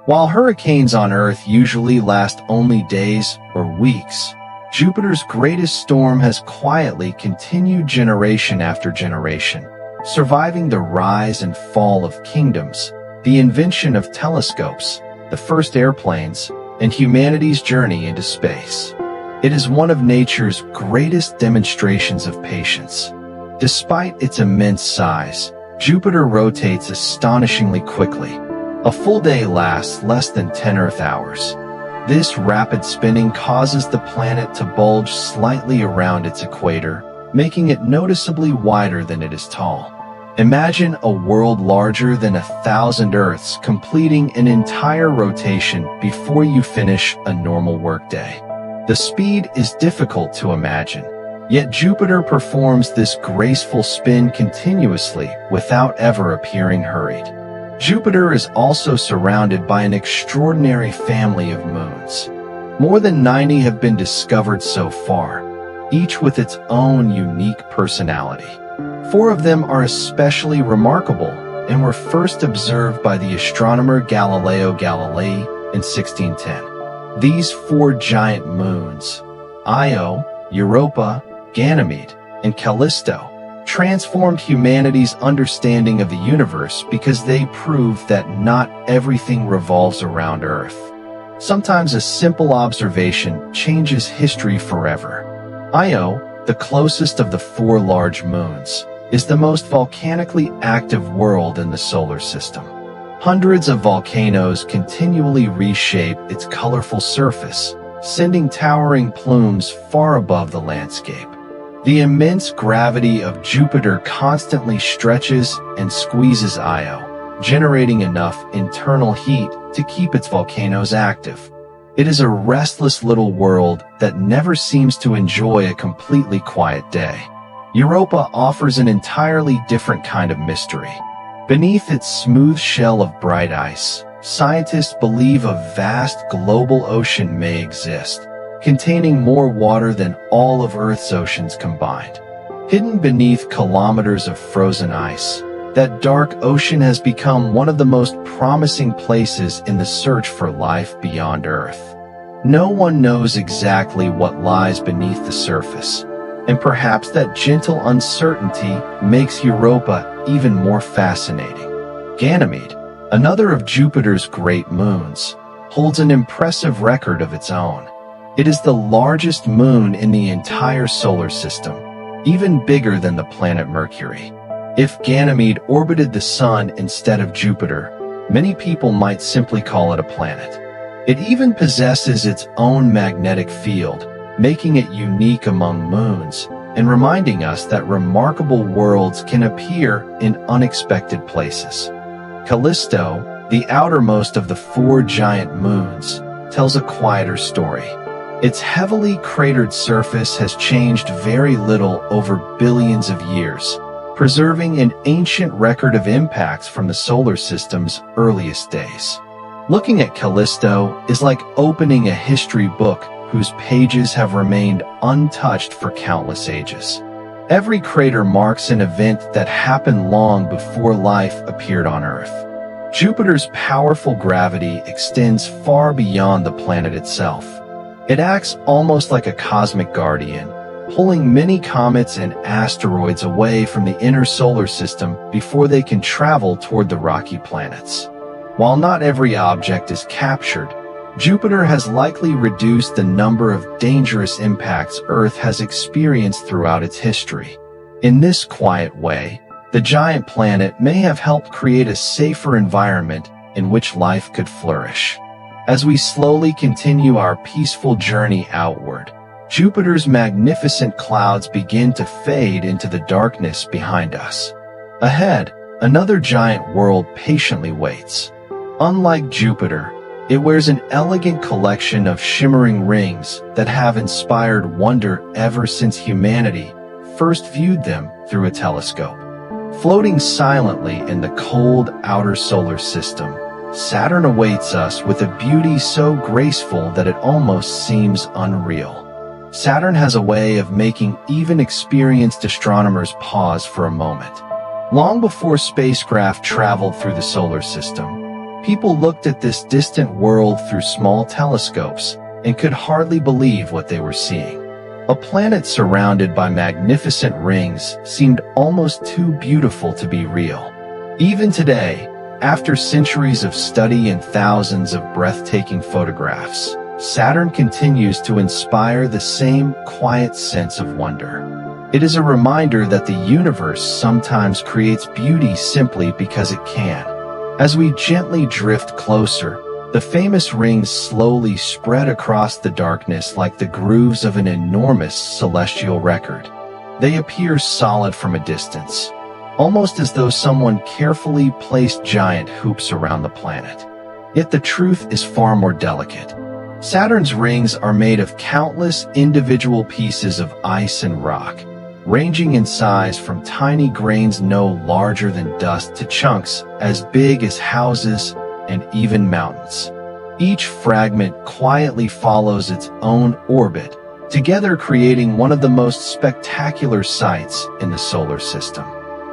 While hurricanes on Earth usually last only days or weeks, Jupiter's greatest storm has quietly continued generation after generation, surviving the rise and fall of kingdoms, the invention of telescopes, the first airplanes, and humanity's journey into space. It is one of nature's greatest demonstrations of patience. Despite its immense size, Jupiter rotates astonishingly quickly. A full day lasts less than 10 Earth hours. This rapid spinning causes the planet to bulge slightly around its equator, making it noticeably wider than it is tall. Imagine a world larger than 1,000 Earths completing an entire rotation before you finish a normal workday. The speed is difficult to imagine, yet Jupiter performs this graceful spin continuously without ever appearing hurried. Jupiter is also surrounded by an extraordinary family of moons. More than 90 have been discovered so far, each with its own unique personality. 4 of them are especially remarkable and were first observed by the astronomer Galileo Galilei in 1610. These 4 giant moons, Io, Europa, Ganymede, and Callisto, transformed humanity's understanding of the universe because they proved that not everything revolves around Earth. Sometimes a simple observation changes history forever. Io, the closest of the 4 large moons, is the most volcanically active world in the solar system. Hundreds of volcanoes continually reshape its colorful surface, sending towering plumes far above the landscape. The immense gravity of Jupiter constantly stretches and squeezes Io, generating enough internal heat to keep its volcanoes active. It is a restless little world that never seems to enjoy a completely quiet day. Europa offers an entirely different kind of mystery. Beneath its smooth shell of bright ice, scientists believe a vast global ocean may exist, containing more water than all of Earth's oceans combined. Hidden beneath kilometers of frozen ice, that dark ocean has become one of the most promising places in the search for life beyond Earth. No one knows exactly what lies beneath the surface, and perhaps that gentle uncertainty makes Europa even more fascinating. Ganymede, another of Jupiter's great moons, holds an impressive record of its own. It is the largest moon in the entire solar system, even bigger than the planet Mercury. If Ganymede orbited the Sun instead of Jupiter, many people might simply call it a planet. It even possesses its own magnetic field, making it unique among moons and reminding us that remarkable worlds can appear in unexpected places. Callisto, the outermost of the 4 giant moons, tells a quieter story. Its heavily cratered surface has changed very little over billions of years, preserving an ancient record of impacts from the solar system's earliest days. Looking at Callisto is like opening a history book whose pages have remained untouched for countless ages. Every crater marks an event that happened long before life appeared on Earth. Jupiter's powerful gravity extends far beyond the planet itself. It acts almost like a cosmic guardian, pulling many comets and asteroids away from the inner solar system before they can travel toward the rocky planets. While not every object is captured, Jupiter has likely reduced the number of dangerous impacts Earth has experienced throughout its history. In this quiet way, the giant planet may have helped create a safer environment in which life could flourish. As we slowly continue our peaceful journey outward, Jupiter's magnificent clouds begin to fade into the darkness behind us. Ahead, another giant world patiently waits. Unlike Jupiter, it wears an elegant collection of shimmering rings that have inspired wonder ever since humanity first viewed them through a telescope. Floating silently in the cold outer solar system, Saturn awaits us with a beauty so graceful that it almost seems unreal. Saturn has a way of making even experienced astronomers pause for a moment. Long before spacecraft traveled through the solar system, people looked at this distant world through small telescopes and could hardly believe what they were seeing. A planet surrounded by magnificent rings seemed almost too beautiful to be real. Even today, after centuries of study and thousands of breathtaking photographs, Saturn continues to inspire the same quiet sense of wonder. It is a reminder that the universe sometimes creates beauty simply because it can. As we gently drift closer, the famous rings slowly spread across the darkness like the grooves of an enormous celestial record. They appear solid from a distance, almost as though someone carefully placed giant hoops around the planet. Yet the truth is far more delicate. Saturn's rings are made of countless individual pieces of ice and rock, ranging in size from tiny grains no larger than dust to chunks as big as houses and even mountains. Each fragment quietly follows its own orbit, together creating one of the most spectacular sights in the solar system.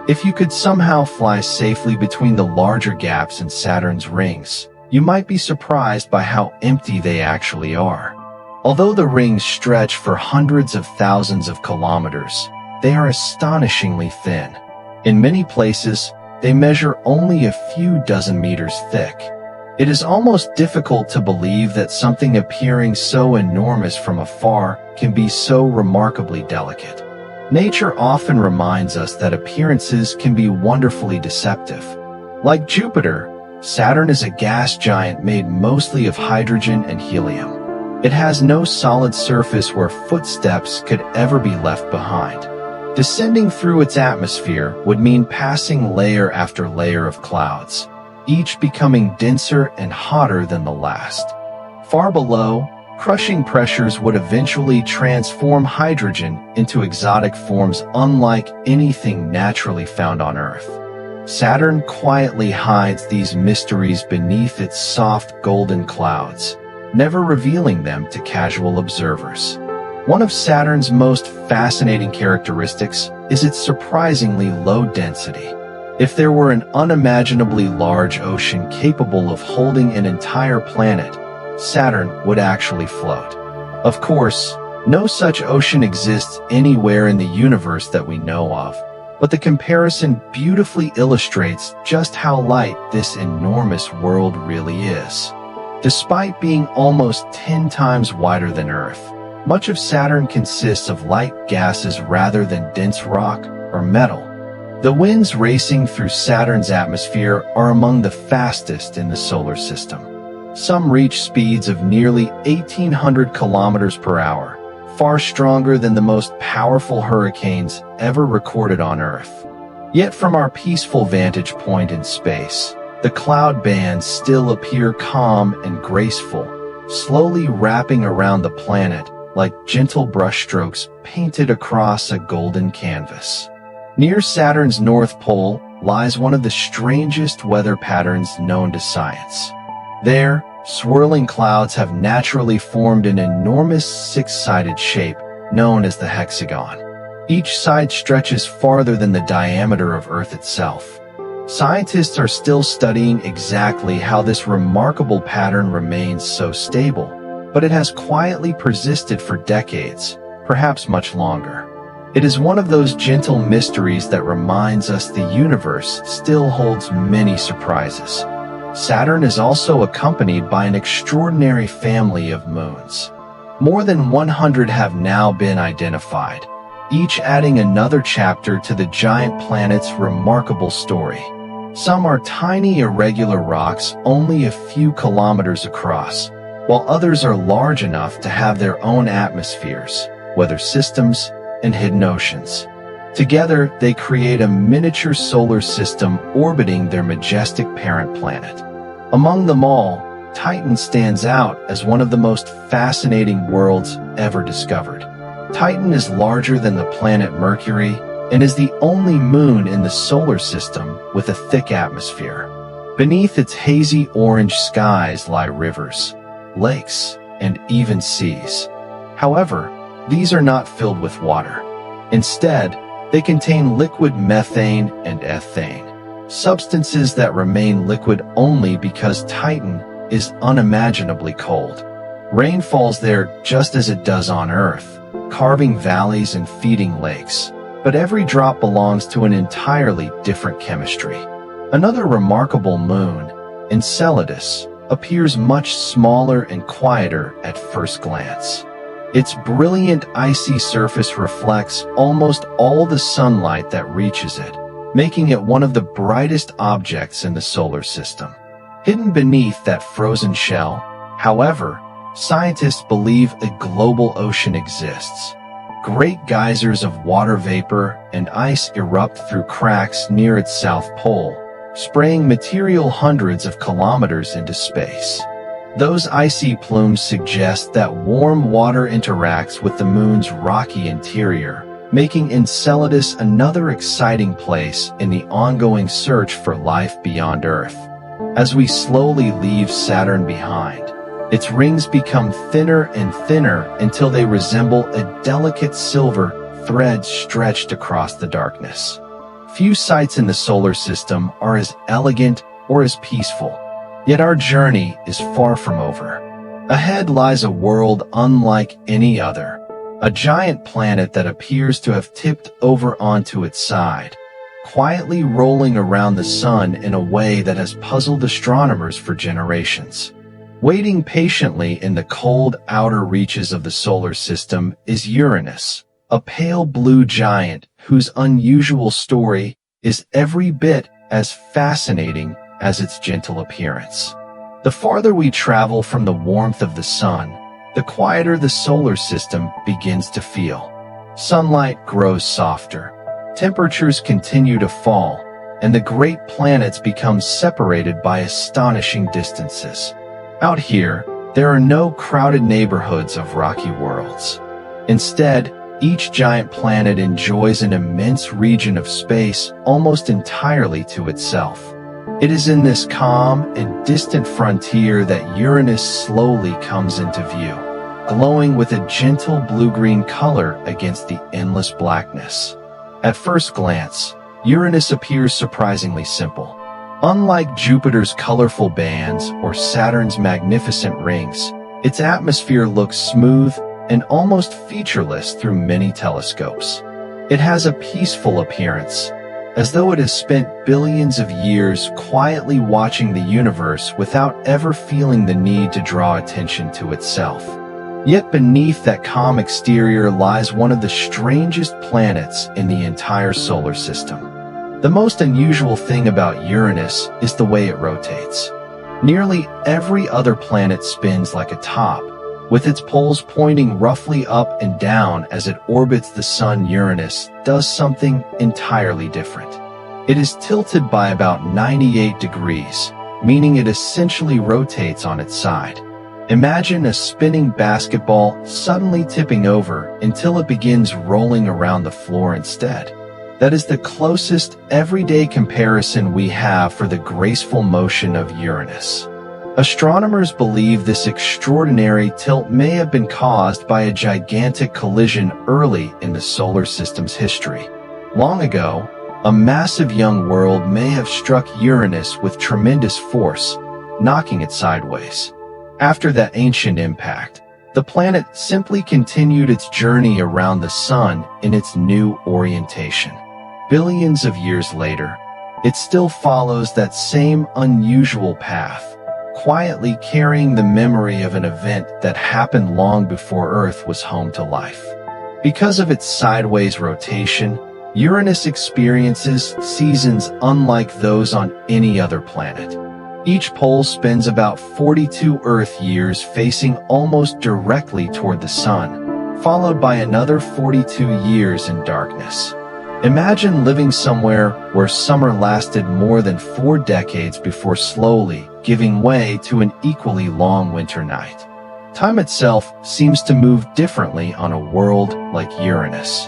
If you could somehow fly safely between the larger gaps in Saturn's rings, you might be surprised by how empty they actually are. Although the rings stretch for hundreds of thousands of kilometers, they are astonishingly thin. In many places, they measure only a few dozen meters thick. It is almost difficult to believe that something appearing so enormous from afar can be so remarkably delicate. Nature often reminds us that appearances can be wonderfully deceptive. Like Jupiter, Saturn is a gas giant made mostly of hydrogen and helium. It has no solid surface where footsteps could ever be left behind. Descending through its atmosphere would mean passing layer after layer of clouds, each becoming denser and hotter than the last. Far below, crushing pressures would eventually transform hydrogen into exotic forms unlike anything naturally found on Earth. Saturn quietly hides these mysteries beneath its soft golden clouds, never revealing them to casual observers. One of Saturn's most fascinating characteristics is its surprisingly low density. If there were an unimaginably large ocean capable of holding an entire planet, Saturn would actually float. Of course, no such ocean exists anywhere in the universe that we know of, but the comparison beautifully illustrates just how light this enormous world really is. Despite being almost 10 times wider than Earth, much of Saturn consists of light gases rather than dense rock or metal. The winds racing through Saturn's atmosphere are among the fastest in the solar system. Some reach speeds of nearly 1,800 kilometers per hour, far stronger than the most powerful hurricanes ever recorded on Earth. Yet from our peaceful vantage point in space, the cloud bands still appear calm and graceful, slowly wrapping around the planet like gentle brushstrokes painted across a golden canvas. Near Saturn's North Pole lies one of the strangest weather patterns known to science. There, swirling clouds have naturally formed an enormous six-sided shape known as the hexagon. Each side stretches farther than the diameter of Earth itself. Scientists are still studying exactly how this remarkable pattern remains so stable, but it has quietly persisted for decades, perhaps much longer. It is one of those gentle mysteries that reminds us the universe still holds many surprises. Saturn is also accompanied by an extraordinary family of moons. More than 100 have now been identified, each adding another chapter to the giant planet's remarkable story. Some are tiny irregular rocks only a few kilometers across, while others are large enough to have their own atmospheres, weather systems, and hidden oceans. Together, they create a miniature solar system orbiting their majestic parent planet. Among them all, Titan stands out as one of the most fascinating worlds ever discovered. Titan is larger than the planet Mercury and is the only moon in the solar system with a thick atmosphere. Beneath its hazy orange skies lie rivers, lakes, and even seas. However, these are not filled with water. Instead, they contain liquid methane and ethane, substances that remain liquid only because Titan is unimaginably cold. Rain falls there just as it does on Earth, carving valleys and feeding lakes, but every drop belongs to an entirely different chemistry. Another remarkable moon, Enceladus, appears much smaller and quieter at first glance. Its brilliant icy surface reflects almost all the sunlight that reaches it, making it one of the brightest objects in the solar system. Hidden beneath that frozen shell, however, scientists believe a global ocean exists. Great geysers of water vapor and ice erupt through cracks near its south pole, spraying material hundreds of kilometers into space. Those icy plumes suggest that warm water interacts with the moon's rocky interior, making Enceladus another exciting place in the ongoing search for life beyond Earth. As we slowly leave Saturn behind, its rings become thinner and thinner until they resemble a delicate silver thread stretched across the darkness. Few sights in the solar system are as elegant or as peaceful, yet our journey is far from over. Ahead lies a world unlike any other, a giant planet that appears to have tipped over onto its side, quietly rolling around the sun in a way that has puzzled astronomers for generations. Waiting patiently in the cold outer reaches of the solar system is Uranus, a pale blue giant whose unusual story is every bit as fascinating as its gentle appearance. The farther we travel from the warmth of the sun, the quieter the solar system begins to feel. Sunlight grows softer, temperatures continue to fall, and the great planets become separated by astonishing distances. Out here, there are no crowded neighborhoods of rocky worlds. Instead, each giant planet enjoys an immense region of space almost entirely to itself. It is in this calm and distant frontier that Uranus slowly comes into view, glowing with a gentle blue-green color against the endless blackness. At first glance, Uranus appears surprisingly simple. Unlike Jupiter's colorful bands or Saturn's magnificent rings, its atmosphere looks smooth and almost featureless through many telescopes. It has a peaceful appearance, as though it has spent billions of years quietly watching the universe without ever feeling the need to draw attention to itself. Yet beneath that calm exterior lies one of the strangest planets in the entire solar system. The most unusual thing about Uranus is the way it rotates. Nearly every other planet spins like a top, with its poles pointing roughly up and down as it orbits the sun. Uranus does something entirely different. It is tilted by about 98 degrees, meaning it essentially rotates on its side. Imagine a spinning basketball suddenly tipping over until it begins rolling around the floor instead. That is the closest everyday comparison we have for the graceful motion of Uranus. Astronomers believe this extraordinary tilt may have been caused by a gigantic collision early in the solar system's history. Long ago, a massive young world may have struck Uranus with tremendous force, knocking it sideways. After that ancient impact, the planet simply continued its journey around the sun in its new orientation. Billions of years later, it still follows that same unusual path, quietly carrying the memory of an event that happened long before Earth was home to life. Because of its sideways rotation, Uranus experiences seasons unlike those on any other planet. Each pole spends about 42 Earth years facing almost directly toward the sun, followed by another 42 years in darkness. Imagine living somewhere where summer lasted more than 4 decades before slowly giving way to an equally long winter night. Time itself seems to move differently on a world like Uranus.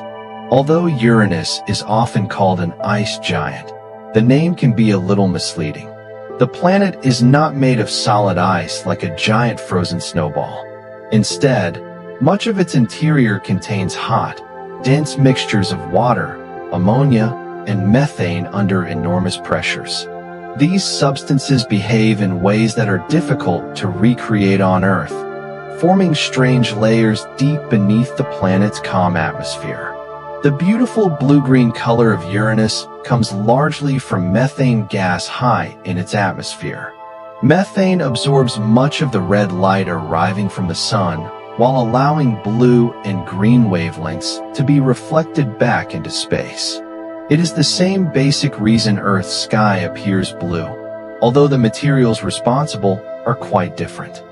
Although Uranus is often called an ice giant, the name can be a little misleading. The planet is not made of solid ice like a giant frozen snowball. Instead, much of its interior contains hot, dense mixtures of water, ammonia, and methane under enormous pressures. These substances behave in ways that are difficult to recreate on Earth, forming strange layers deep beneath the planet's calm atmosphere. The beautiful blue-green color of Uranus comes largely from methane gas high in its atmosphere. Methane absorbs much of the red light arriving from the sun, while allowing blue and green wavelengths to be reflected back into space. It is the same basic reason Earth's sky appears blue, although the materials responsible are quite different.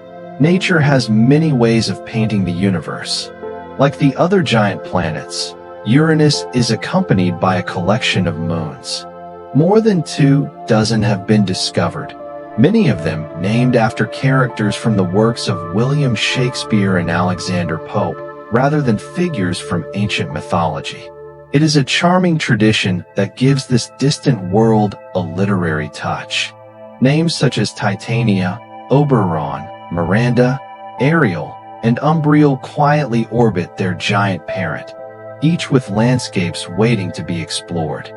Nature has many ways of painting the universe. Like the other giant planets, Uranus is accompanied by a collection of moons. More than 24 have been discovered, many of them named after characters from the works of William Shakespeare and Alexander Pope, rather than figures from ancient mythology. It is a charming tradition that gives this distant world a literary touch. Names such as Titania, Oberon, Miranda, Ariel, and Umbriel quietly orbit their giant parent, each with landscapes waiting to be explored.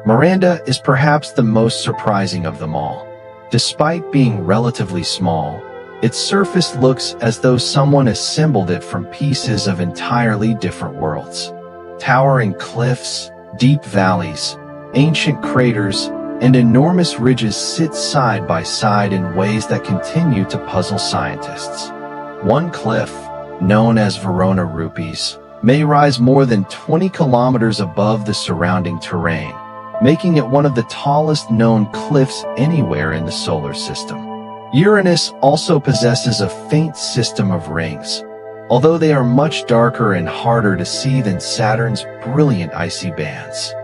Miranda is perhaps the most surprising of them all. Despite being relatively small, its surface looks as though someone assembled it from pieces of entirely different worlds. Towering cliffs, deep valleys, ancient craters, and enormous ridges sit side by side in ways that continue to puzzle scientists. One cliff, known as Verona Rupees, may rise more than 20 kilometers above the surrounding terrain, making it one of the tallest known cliffs anywhere in the solar system. Uranus also possesses a faint system of rings, although they are much darker and harder to see than Saturn's brilliant icy bands.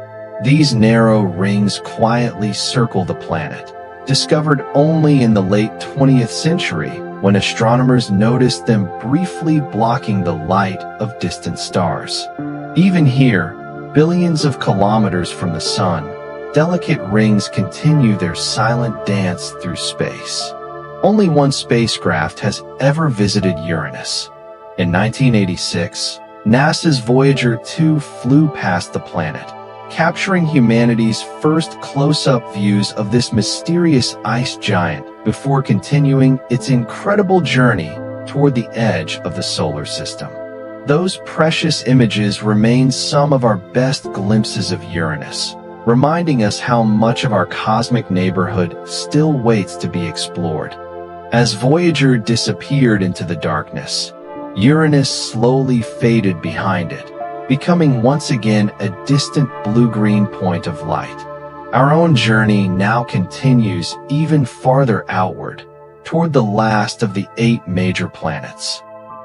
These narrow rings quietly circle the planet, discovered only in the late 20th century when astronomers noticed them briefly blocking the light of distant stars. Even here, billions of kilometers from the Sun, delicate rings continue their silent dance through space. Only one spacecraft has ever visited Uranus. In 1986, NASA's Voyager 2 flew past the planet, capturing humanity's first close-up views of this mysterious ice giant before continuing its incredible journey toward the edge of the solar system. Those precious images remain some of our best glimpses of Uranus, reminding us how much of our cosmic neighborhood still waits to be explored. As Voyager disappeared into the darkness, Uranus slowly faded behind it, becoming once again a distant blue-green point of light. Our own journey now continues even farther outward, toward the last of the 8 major planets.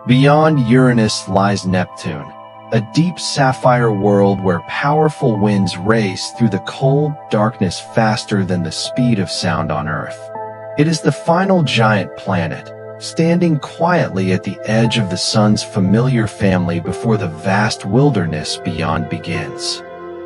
Beyond Uranus lies Neptune, a deep sapphire world where powerful winds race through the cold darkness faster than the speed of sound on Earth. It is the final giant planet, standing quietly at the edge of the Sun's familiar family before the vast wilderness beyond begins.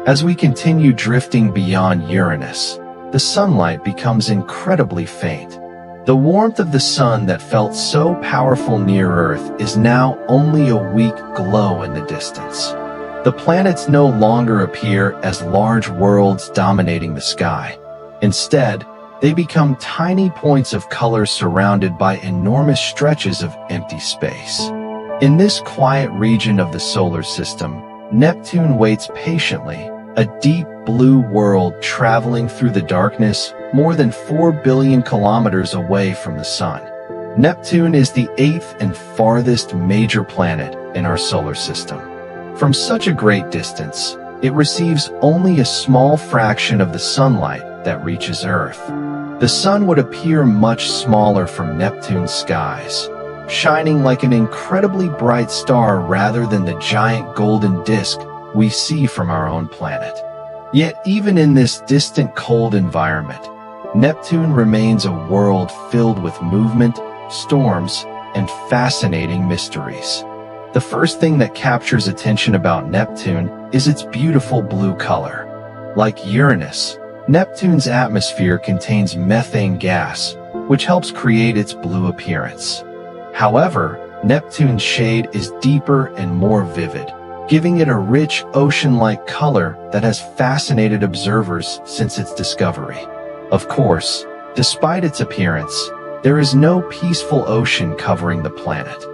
As we continue drifting beyond Uranus, the sunlight becomes incredibly faint. The warmth of the sun that felt so powerful near Earth is now only a weak glow in the distance. The planets no longer appear as large worlds dominating the sky. Instead, they become tiny points of color surrounded by enormous stretches of empty space. In this quiet region of the solar system, Neptune waits patiently, a deep blue world traveling through the darkness more than 4 billion kilometers away from the Sun. Neptune is the 8th and farthest major planet in our solar system. From such a great distance, it receives only a small fraction of the sunlight that reaches Earth. The Sun would appear much smaller from Neptune's skies, shining like an incredibly bright star rather than the giant golden disk we see from our own planet. Yet even in this distant cold environment, Neptune remains a world filled with movement, storms, and fascinating mysteries. The first thing that captures attention about Neptune is its beautiful blue color. Like Uranus, Neptune's atmosphere contains methane gas, which helps create its blue appearance. However, Neptune's shade is deeper and more vivid, giving it a rich ocean-like color that has fascinated observers since its discovery. Of course, despite its appearance, there is no peaceful ocean covering the planet.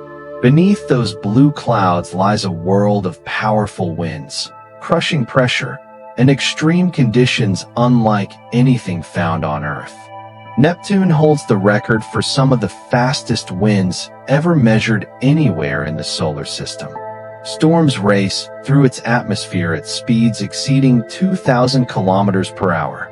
Beneath those blue clouds lies a world of powerful winds, crushing pressure, and extreme conditions unlike anything found on Earth. Neptune holds the record for some of the fastest winds ever measured anywhere in the solar system. Storms race through its atmosphere at speeds exceeding 2,000 kilometers per hour.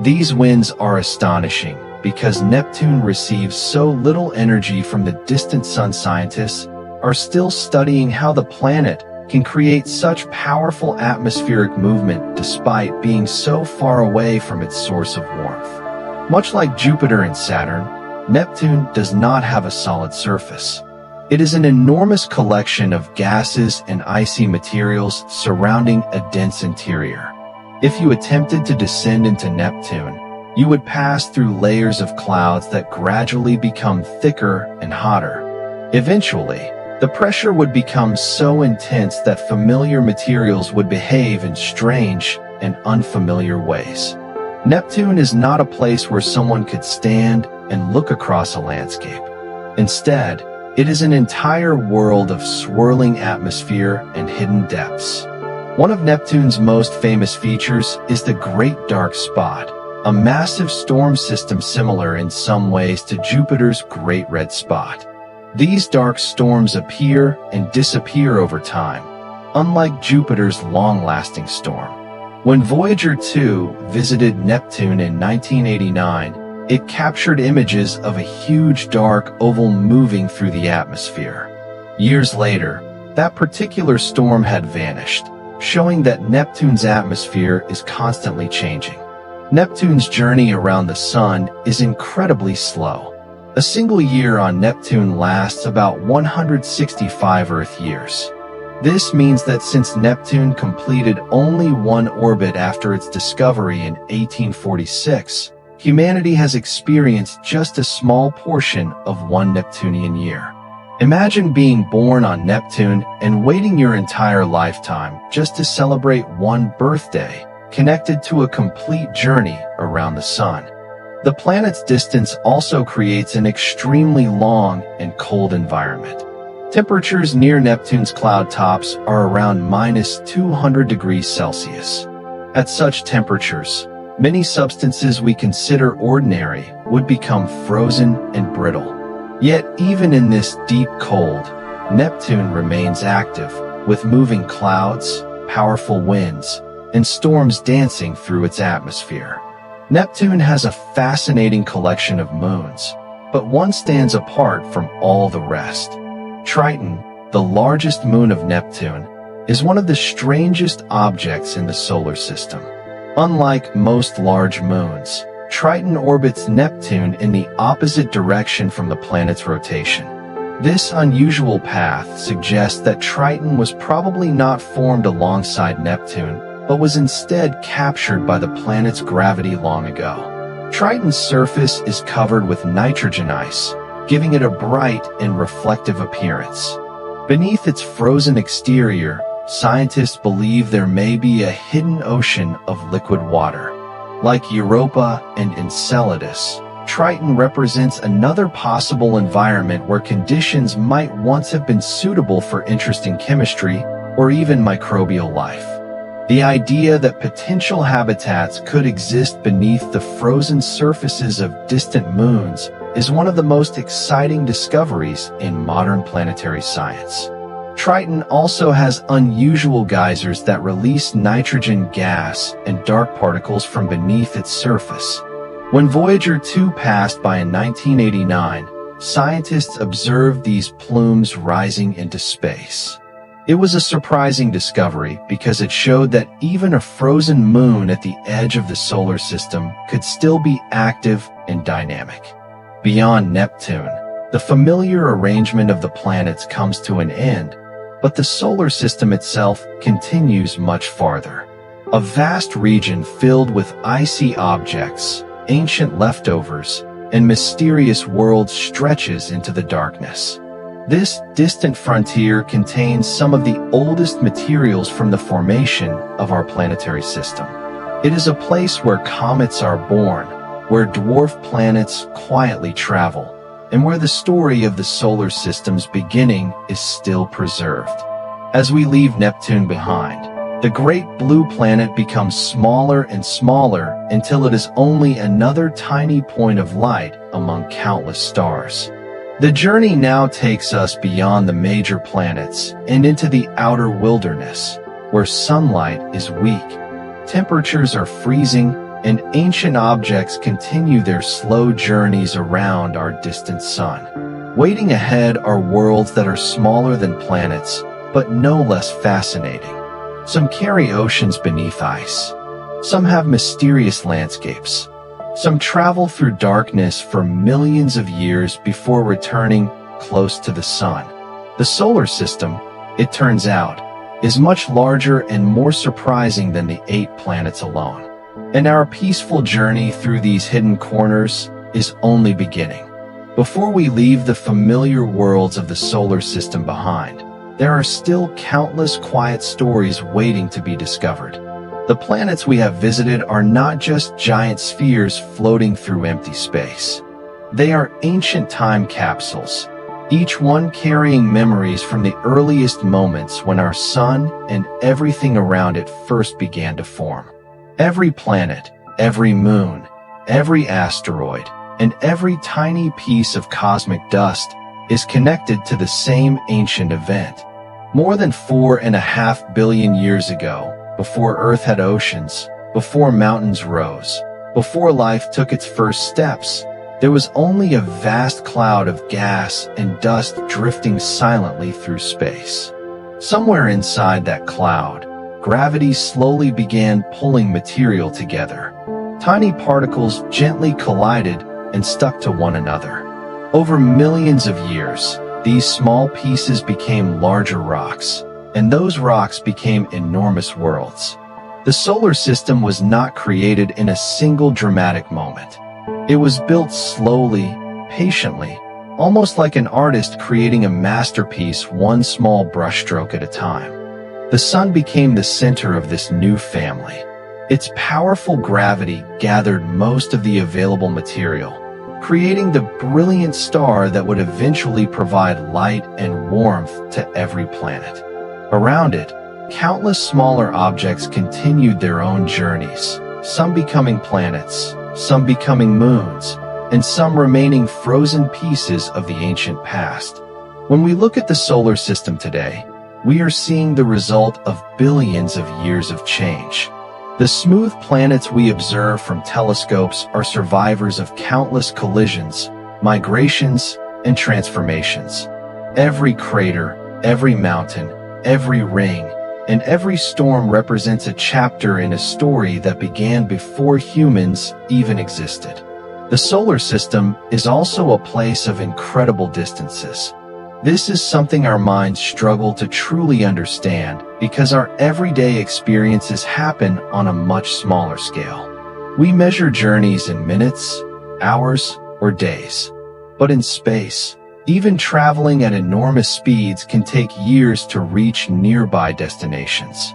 These winds are astonishing because Neptune receives so little energy from the distant sun. Scientists are still studying how the planet can create such powerful atmospheric movement despite being so far away from its source of warmth. Much like Jupiter and Saturn, Neptune does not have a solid surface. It is an enormous collection of gases and icy materials surrounding a dense interior. If you attempted to descend into Neptune, you would pass through layers of clouds that gradually become thicker and hotter. Eventually, the pressure would become so intense that familiar materials would behave in strange and unfamiliar ways. Neptune is not a place where someone could stand and look across a landscape. Instead, it is an entire world of swirling atmosphere and hidden depths. One of Neptune's most famous features is the Great Dark Spot, a massive storm system similar in some ways to Jupiter's Great Red Spot. These dark storms appear and disappear over time, unlike Jupiter's long-lasting storm. When Voyager 2 visited Neptune in 1989, it captured images of a huge dark oval moving through the atmosphere. Years later, that particular storm had vanished, showing that Neptune's atmosphere is constantly changing. Neptune's journey around the Sun is incredibly slow. A single year on Neptune lasts about 165 Earth years. This means that since Neptune completed only one orbit after its discovery in 1846, humanity has experienced just a small portion of one Neptunian year. Imagine being born on Neptune and waiting your entire lifetime just to celebrate one birthday, connected to a complete journey around the Sun. The planet's distance also creates an extremely long and cold environment. Temperatures near Neptune's cloud tops are around -200 degrees Celsius. At such temperatures, many substances we consider ordinary would become frozen and brittle. Yet even in this deep cold, Neptune remains active, with moving clouds, powerful winds, and storms dancing through its atmosphere. Neptune has a fascinating collection of moons, but one stands apart from all the rest. Triton, the largest moon of Neptune, is one of the strangest objects in the solar system. Unlike most large moons, Triton orbits Neptune in the opposite direction from the planet's rotation. This unusual path suggests that Triton was probably not formed alongside Neptune, but was instead captured by the planet's gravity long ago. Triton's surface is covered with nitrogen ice, giving it a bright and reflective appearance. Beneath its frozen exterior, scientists believe there may be a hidden ocean of liquid water. Like Europa and Enceladus, Triton represents another possible environment where conditions might once have been suitable for interesting chemistry or even microbial life. The idea that potential habitats could exist beneath the frozen surfaces of distant moons is one of the most exciting discoveries in modern planetary science. Triton also has unusual geysers that release nitrogen gas and dark particles from beneath its surface. When Voyager 2 passed by in 1989, scientists observed these plumes rising into space. It was a surprising discovery because it showed that even a frozen moon at the edge of the solar system could still be active and dynamic. Beyond Neptune, the familiar arrangement of the planets comes to an end, but the solar system itself continues much farther. A vast region filled with icy objects, ancient leftovers, and mysterious worlds stretches into the darkness. This distant frontier contains some of the oldest materials from the formation of our planetary system. It is a place where comets are born, where dwarf planets quietly travel, and where the story of the solar system's beginning is still preserved. As we leave Neptune behind, the great blue planet becomes smaller and smaller until it is only another tiny point of light among countless stars. The journey now takes us beyond the major planets and into the outer wilderness, where sunlight is weak, temperatures are freezing, and ancient objects continue their slow journeys around our distant sun. Waiting ahead are worlds that are smaller than planets, but no less fascinating. Some carry oceans beneath ice. Some have mysterious landscapes. Some travel through darkness for millions of years before returning close to the sun. The solar system, it turns out, is much larger and more surprising than the 8 planets alone. And our peaceful journey through these hidden corners is only beginning. Before we leave the familiar worlds of the solar system behind, there are still countless quiet stories waiting to be discovered. The planets we have visited are not just giant spheres floating through empty space. They are ancient time capsules, each one carrying memories from the earliest moments when our sun and everything around it first began to form. Every planet, every moon, every asteroid, and every tiny piece of cosmic dust is connected to the same ancient event. More than 4.5 billion years ago, before Earth had oceans, before mountains rose, before life took its first steps, there was only a vast cloud of gas and dust drifting silently through space. Somewhere inside that cloud, gravity slowly began pulling material together. Tiny particles gently collided and stuck to one another. Over millions of years, these small pieces became larger rocks, and those rocks became enormous worlds. The solar system was not created in a single dramatic moment. It was built slowly, patiently, almost like an artist creating a masterpiece one small brushstroke at a time. The sun became the center of this new family. Its powerful gravity gathered most of the available material, creating the brilliant star that would eventually provide light and warmth to every planet. Around it, countless smaller objects continued their own journeys, some becoming planets, some becoming moons, and some remaining frozen pieces of the ancient past. When we look at the solar system today, we are seeing the result of billions of years of change. The smooth planets we observe from telescopes are survivors of countless collisions, migrations, and transformations. Every crater, every mountain, every ring, and every storm represents a chapter in a story that began before humans even existed. The solar system is also a place of incredible distances. This is something our minds struggle to truly understand because our everyday experiences happen on a much smaller scale. We measure journeys in minutes, hours, or days. But in space, even traveling at enormous speeds can take years to reach nearby destinations.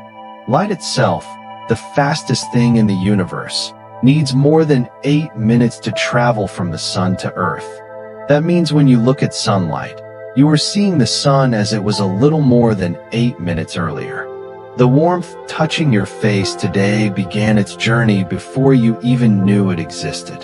Light itself, the fastest thing in the universe, needs more than 8 minutes to travel from the sun to Earth. That means when you look at sunlight, you are seeing the sun as it was a little more than 8 minutes earlier. The warmth touching your face today began its journey before you even knew it existed.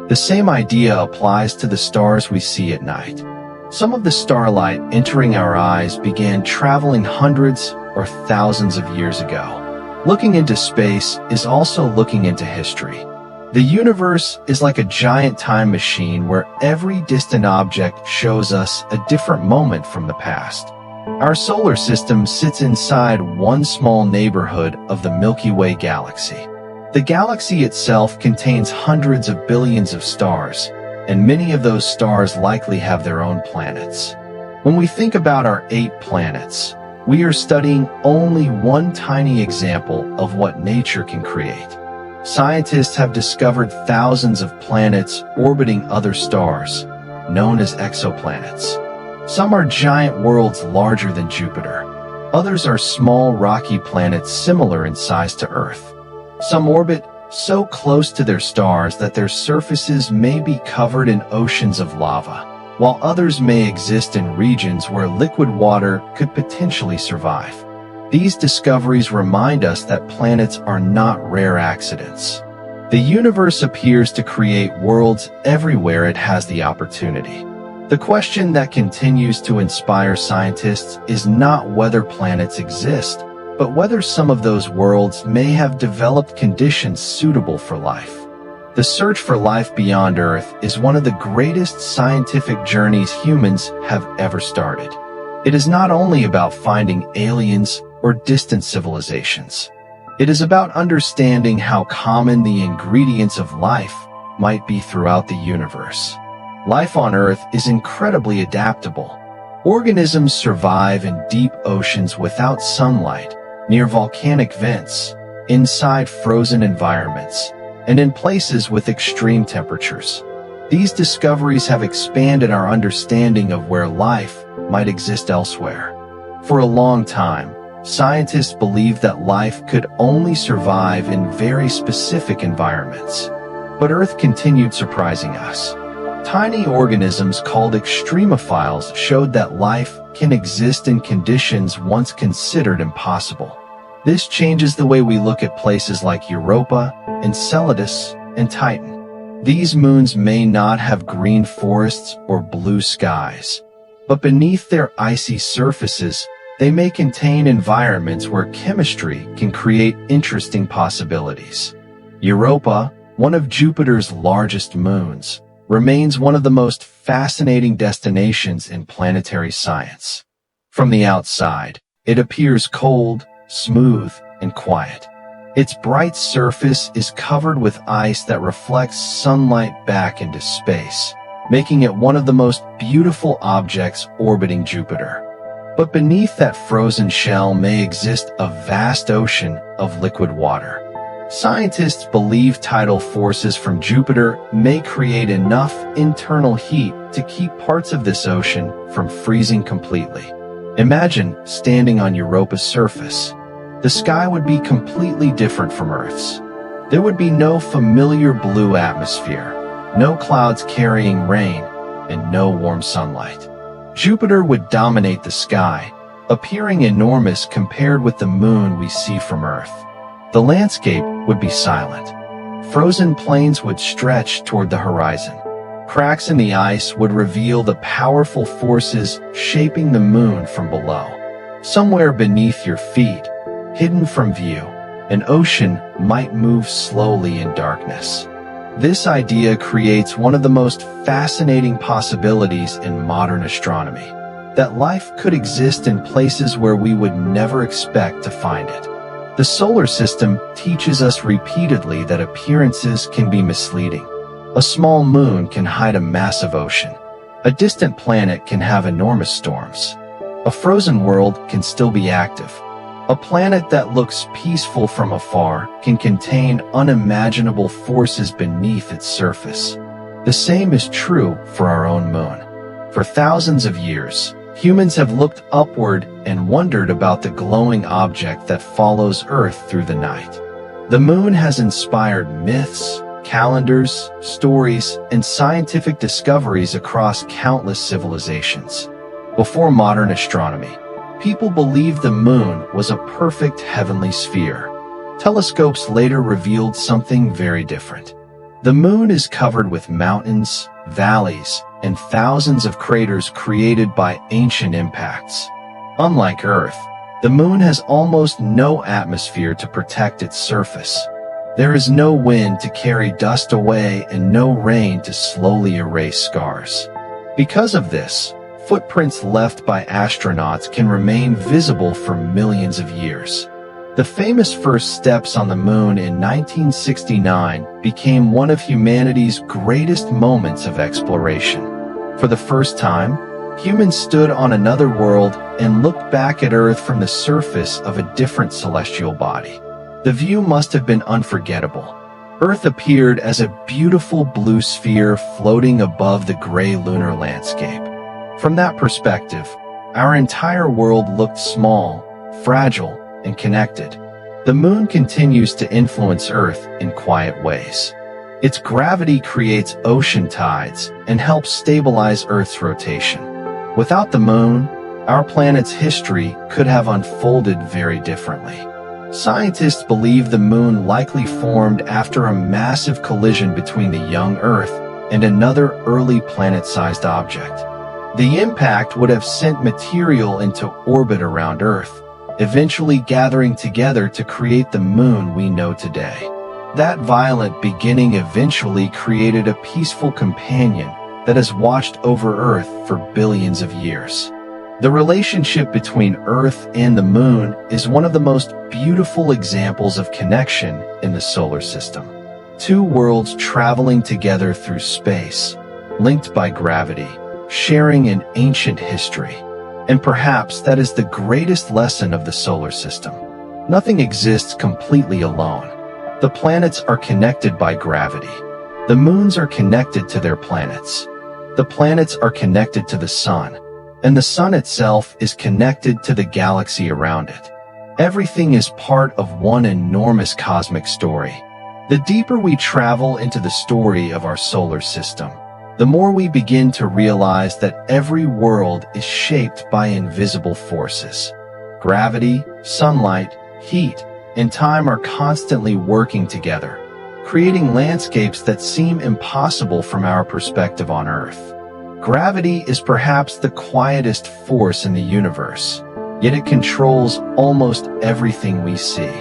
The same idea applies to the stars we see at night. Some of the starlight entering our eyes began traveling hundreds or thousands of years ago. Looking into space is also looking into history. The universe is like a giant time machine where every distant object shows us a different moment from the past. Our solar system sits inside one small neighborhood of the Milky Way galaxy. The galaxy itself contains hundreds of billions of stars, and many of those stars likely have their own planets. When we think about our 8 planets, we are studying only one tiny example of what nature can create. Scientists have discovered thousands of planets orbiting other stars, known as exoplanets. Some are giant worlds larger than Jupiter. Others are small rocky planets similar in size to Earth. Some orbit so close to their stars that their surfaces may be covered in oceans of lava, while others may exist in regions where liquid water could potentially survive. These discoveries remind us that planets are not rare accidents. The universe appears to create worlds everywhere it has the opportunity. The question that continues to inspire scientists is not whether planets exist, but whether some of those worlds may have developed conditions suitable for life. The search for life beyond Earth is one of the greatest scientific journeys humans have ever started. It is not only about finding aliens or distant civilizations. It is about understanding how common the ingredients of life might be throughout the universe. Life on Earth is incredibly adaptable. Organisms survive in deep oceans without sunlight, near volcanic vents, inside frozen environments, and in places with extreme temperatures. These discoveries have expanded our understanding of where life might exist elsewhere. For a long time, scientists believed that life could only survive in very specific environments. But Earth continued surprising us. Tiny organisms called extremophiles showed that life can exist in conditions once considered impossible. This changes the way we look at places like Europa, Enceladus, and Titan. These moons may not have green forests or blue skies, but beneath their icy surfaces, they may contain environments where chemistry can create interesting possibilities. Europa, one of Jupiter's largest moons, remains one of the most fascinating destinations in planetary science. From the outside, it appears cold, smooth, and quiet. Its bright surface is covered with ice that reflects sunlight back into space, making it one of the most beautiful objects orbiting Jupiter. But beneath that frozen shell may exist a vast ocean of liquid water. Scientists believe tidal forces from Jupiter may create enough internal heat to keep parts of this ocean from freezing completely. Imagine standing on Europa's surface. The sky would be completely different from Earth's. There would be no familiar blue atmosphere, no clouds carrying rain, and no warm sunlight. Jupiter would dominate the sky, appearing enormous compared with the moon we see from Earth. The landscape would be silent. Frozen plains would stretch toward the horizon. Cracks in the ice would reveal the powerful forces shaping the moon from below. Somewhere beneath your feet, hidden from view, an ocean might move slowly in darkness. This idea creates one of the most fascinating possibilities in modern astronomy, that life could exist in places where we would never expect to find it. The solar system teaches us repeatedly that appearances can be misleading. A small moon can hide a massive ocean. A distant planet can have enormous storms. A frozen world can still be active. A planet that looks peaceful from afar can contain unimaginable forces beneath its surface. The same is true for our own moon. For thousands of years, humans have looked upward and wondered about the glowing object that follows Earth through the night. The moon has inspired myths, calendars, stories, and scientific discoveries across countless civilizations. Before modern astronomy, people believed the moon was a perfect heavenly sphere. Telescopes later revealed something very different. The moon is covered with mountains, valleys, and thousands of craters created by ancient impacts. Unlike Earth, the moon has almost no atmosphere to protect its surface. There is no wind to carry dust away and no rain to slowly erase scars. Because of this, footprints left by astronauts can remain visible for millions of years. The famous first steps on the moon in 1969 became one of humanity's greatest moments of exploration. For the first time, humans stood on another world and looked back at Earth from the surface of a different celestial body. The view must have been unforgettable. Earth appeared as a beautiful blue sphere floating above the gray lunar landscape. From that perspective, our entire world looked small, fragile, and connected. The moon continues to influence Earth in quiet ways. Its gravity creates ocean tides and helps stabilize Earth's rotation. Without the moon, our planet's history could have unfolded very differently. Scientists believe the moon likely formed after a massive collision between the young Earth and another early planet-sized object. The impact would have sent material into orbit around Earth, eventually gathering together to create the moon we know today. That violent beginning eventually created a peaceful companion that has watched over Earth for billions of years. The relationship between Earth and the moon is one of the most beautiful examples of connection in the solar system. two worlds traveling together through space, linked by gravity, sharing an ancient history. And perhaps that is the greatest lesson of the solar system. Nothing exists completely alone. The planets are connected by gravity. The moons are connected to their planets. The planets are connected to the sun. And the sun itself is connected to the galaxy around it. Everything is part of one enormous cosmic story. The deeper we travel into the story of our solar system, the more we begin to realize that every world is shaped by invisible forces. Gravity, sunlight, heat, and time are constantly working together, creating landscapes that seem impossible from our perspective on Earth. Gravity is perhaps the quietest force in the universe, yet it controls almost everything we see.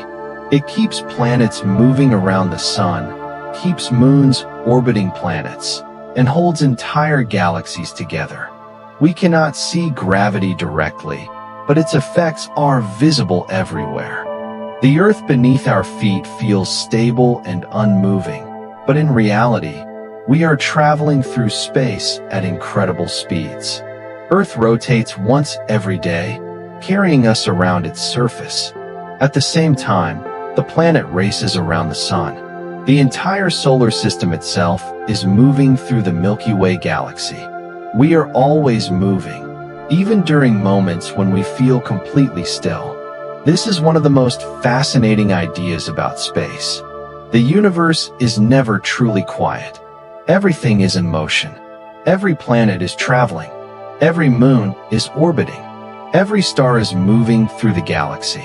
It keeps planets moving around the sun, keeps moons orbiting planets, and holds entire galaxies together. We cannot see gravity directly, but its effects are visible everywhere. The Earth beneath our feet feels stable and unmoving, but in reality, we are traveling through space at incredible speeds. Earth rotates once every day, carrying us around its surface. At the same time, the planet races around the sun. The entire solar system itself is moving through the Milky Way galaxy. We are always moving, even during moments when we feel completely still. This is one of the most fascinating ideas about space. The universe is never truly quiet. Everything is in motion. Every planet is traveling. Every moon is orbiting. Every star is moving through the galaxy.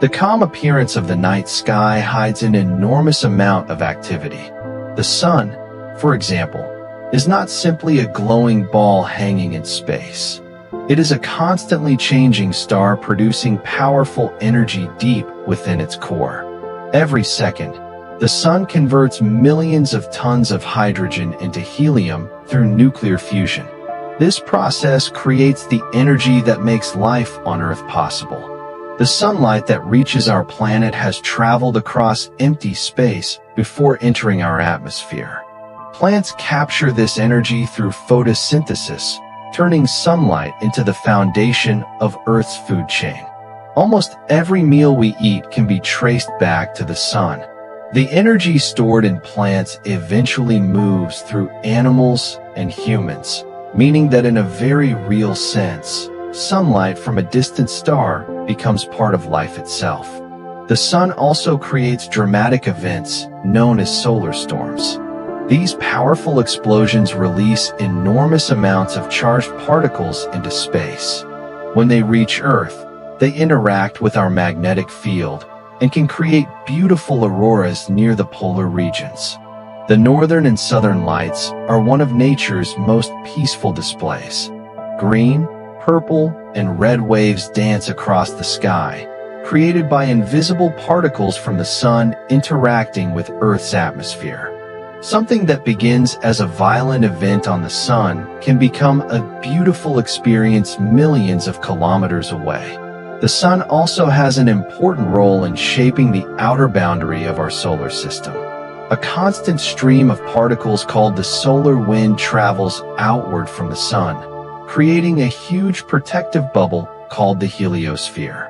The calm appearance of the night sky hides an enormous amount of activity. The sun, for example, is not simply a glowing ball hanging in space. It is a constantly changing star producing powerful energy deep within its core. Every second, the sun converts millions of tons of hydrogen into helium through nuclear fusion. This process creates the energy that makes life on Earth possible. The sunlight that reaches our planet has traveled across empty space before entering our atmosphere. Plants capture this energy through photosynthesis, turning sunlight into the foundation of Earth's food chain. Almost every meal we eat can be traced back to the sun. The energy stored in plants eventually moves through animals and humans, meaning that in a very real sense, sunlight from a distant star becomes part of life itself. The sun also creates dramatic events known as solar storms. These powerful explosions release enormous amounts of charged particles into space. When they reach Earth, they interact with our magnetic field and can create beautiful auroras near the polar regions. The northern and southern lights are one of nature's most peaceful displays. Green, purple, and red waves dance across the sky, created by invisible particles from the sun interacting with Earth's atmosphere. Something that begins as a violent event on the sun can become a beautiful experience millions of kilometers away. The sun also has an important role in shaping the outer boundary of our solar system. A constant stream of particles called the solar wind travels outward from the sun, creating a huge protective bubble called the heliosphere.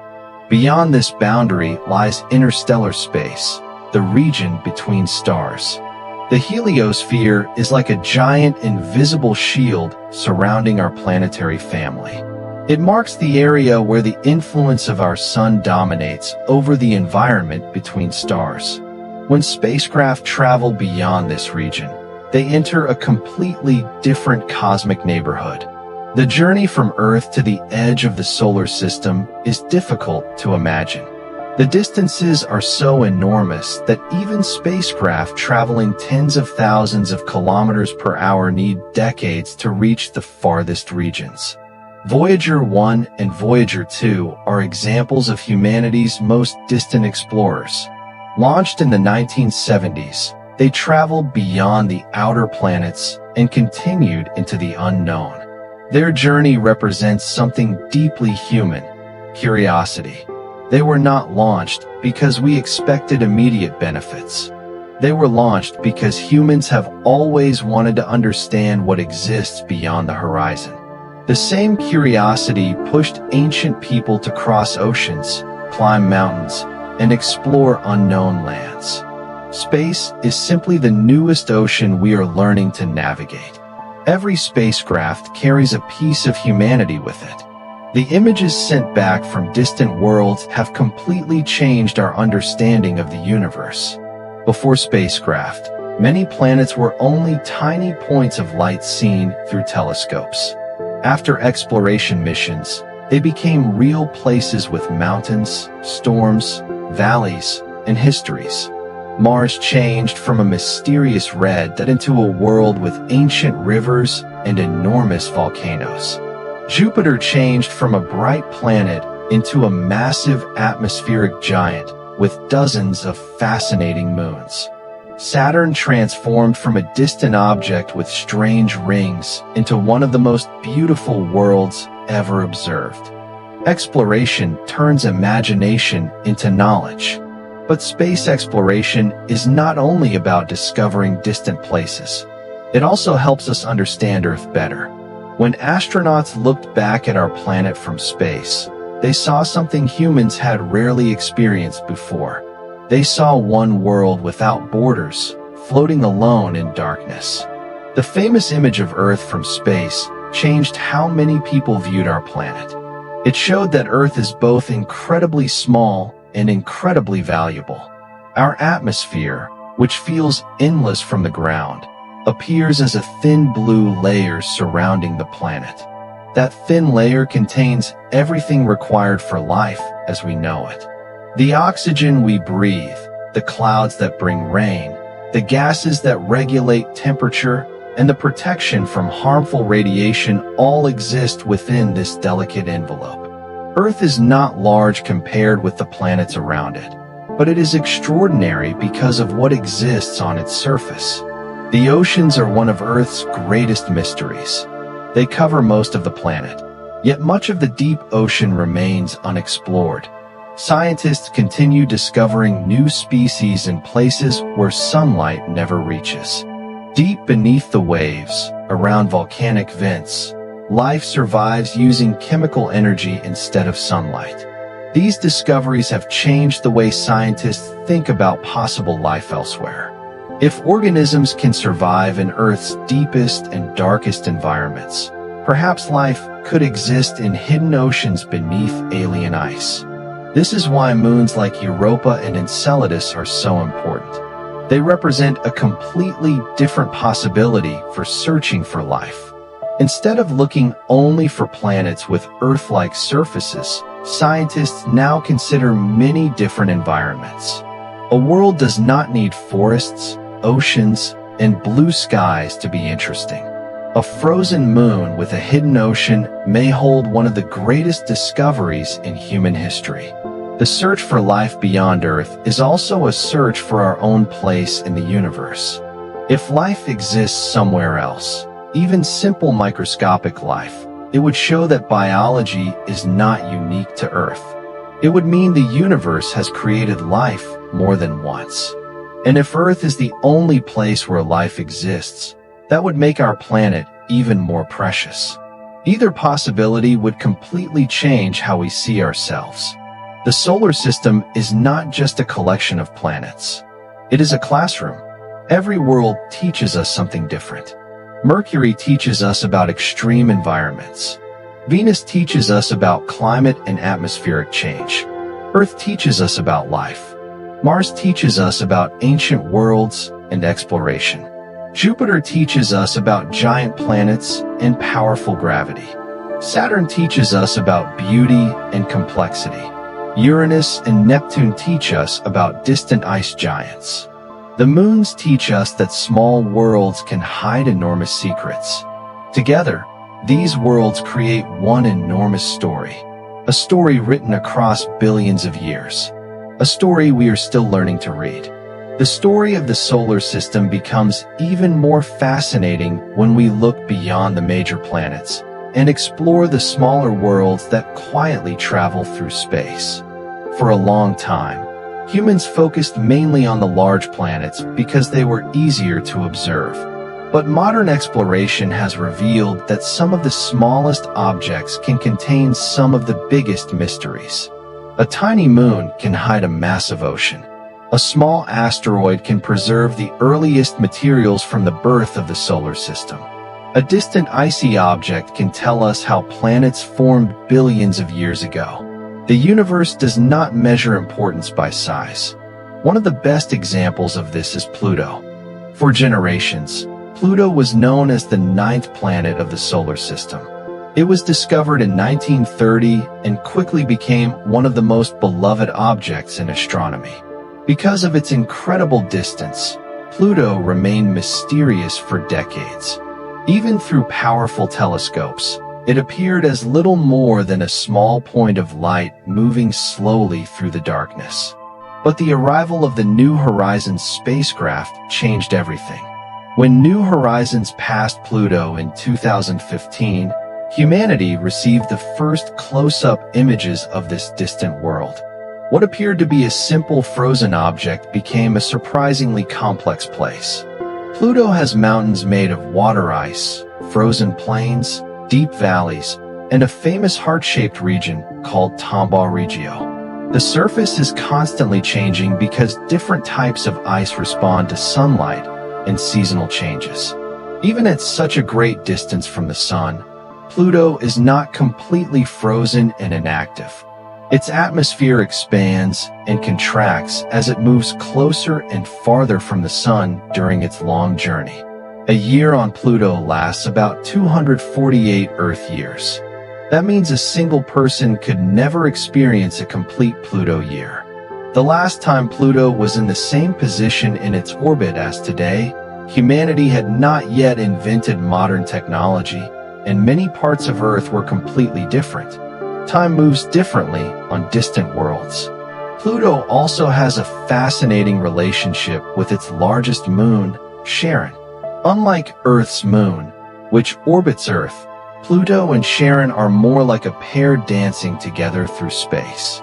Beyond this boundary lies interstellar space, the region between stars. The heliosphere is like a giant invisible shield surrounding our planetary family. It marks the area where the influence of our sun dominates over the environment between stars. When spacecraft travel beyond this region, they enter a completely different cosmic neighborhood. The journey from Earth to the edge of the solar system is difficult to imagine. The distances are so enormous that even spacecraft traveling tens of thousands of kilometers per hour need decades to reach the farthest regions. Voyager 1 and Voyager 2 are examples of humanity's most distant explorers. Launched in the 1970s, they traveled beyond the outer planets and continued into the unknown. Their journey represents something deeply human: curiosity. They were not launched because we expected immediate benefits. They were launched because humans have always wanted to understand what exists beyond the horizon. The same curiosity pushed ancient people to cross oceans, climb mountains, and explore unknown lands. Space is simply the newest ocean we are learning to navigate. Every spacecraft carries a piece of humanity with it. The images sent back from distant worlds have completely changed our understanding of the universe. Before spacecraft, many planets were only tiny points of light seen through telescopes. After exploration missions, they became real places with mountains, storms, valleys, and histories. Mars changed from a mysterious red dot into a world with ancient rivers and enormous volcanoes. Jupiter changed from a bright planet into a massive atmospheric giant with dozens of fascinating moons. Saturn transformed from a distant object with strange rings into one of the most beautiful worlds ever observed. Exploration turns imagination into knowledge. But space exploration is not only about discovering distant places. It also helps us understand Earth better. When astronauts looked back at our planet from space, they saw something humans had rarely experienced before. They saw one world without borders, floating alone in darkness. The famous image of Earth from space changed how many people viewed our planet. It showed that Earth is both incredibly small and incredibly valuable. Our atmosphere, which feels endless from the ground, appears as a thin blue layer surrounding the planet. That thin layer contains everything required for life as we know it. The oxygen we breathe, the clouds that bring rain, the gases that regulate temperature, and the protection from harmful radiation all exist within this delicate envelope. Earth is not large compared with the planets around it, but it is extraordinary because of what exists on its surface. The oceans are one of Earth's greatest mysteries. They cover most of the planet, yet much of the deep ocean remains unexplored. Scientists continue discovering new species in places where sunlight never reaches. Deep beneath the waves, around volcanic vents, life survives using chemical energy instead of sunlight. These discoveries have changed the way scientists think about possible life elsewhere. If organisms can survive in Earth's deepest and darkest environments, perhaps life could exist in hidden oceans beneath alien ice. This is why moons like Europa and Enceladus are so important. They represent a completely different possibility for searching for life. Instead of looking only for planets with Earth-like surfaces, scientists now consider many different environments. A world does not need forests, oceans, and blue skies to be interesting. A frozen moon with a hidden ocean may hold one of the greatest discoveries in human history. The search for life beyond Earth is also a search for our own place in the universe. If life exists somewhere else, even simple microscopic life, it would show that biology is not unique to Earth. It would mean the universe has created life more than once. And if Earth is the only place where life exists, that would make our planet even more precious. Either possibility would completely change how we see ourselves. The solar system is not just a collection of planets. It is a classroom. Every world teaches us something different. Mercury teaches us about extreme environments. Venus teaches us about climate and atmospheric change. Earth teaches us about life. Mars teaches us about ancient worlds and exploration. Jupiter teaches us about giant planets and powerful gravity. Saturn teaches us about beauty and complexity. Uranus and Neptune teach us about distant ice giants. The moons teach us that small worlds can hide enormous secrets. Together, these worlds create one enormous story. A story written across billions of years. A story we are still learning to read. The story of the solar system becomes even more fascinating when we look beyond the major planets and explore the smaller worlds that quietly travel through space. For a long time, Humans focused mainly on the large planets because they were easier to observe. But modern exploration has revealed that some of the smallest objects can contain some of the biggest mysteries. A tiny moon can hide a massive ocean. A small asteroid can preserve the earliest materials from the birth of the solar system. A distant icy object can tell us how planets formed billions of years ago. The universe does not measure importance by size. One of the best examples of this is Pluto. For generations, Pluto was known as the ninth planet of the solar system. It was discovered in 1930 and quickly became one of the most beloved objects in astronomy. Because of its incredible distance, Pluto remained mysterious for decades. Even through powerful telescopes, it appeared as little more than a small point of light moving slowly through the darkness. But the arrival of the New Horizons spacecraft changed everything. When New Horizons passed Pluto in 2015, humanity received the first close-up images of this distant world. What appeared to be a simple frozen object became a surprisingly complex place. Pluto has mountains made of water ice, frozen plains, deep valleys, and a famous heart-shaped region called Tombaugh Regio. The surface is constantly changing because different types of ice respond to sunlight and seasonal changes. Even at such a great distance from the sun, Pluto is not completely frozen and inactive. Its atmosphere expands and contracts as it moves closer and farther from the sun during its long journey. A year on Pluto lasts about 248 Earth years. That means a single person could never experience a complete Pluto year. The last time Pluto was in the same position in its orbit as today, humanity had not yet invented modern technology, and many parts of Earth were completely different. Time moves differently on distant worlds. Pluto also has a fascinating relationship with its largest moon, Charon. Unlike Earth's moon, which orbits Earth, Pluto and Charon are more like a pair dancing together through space.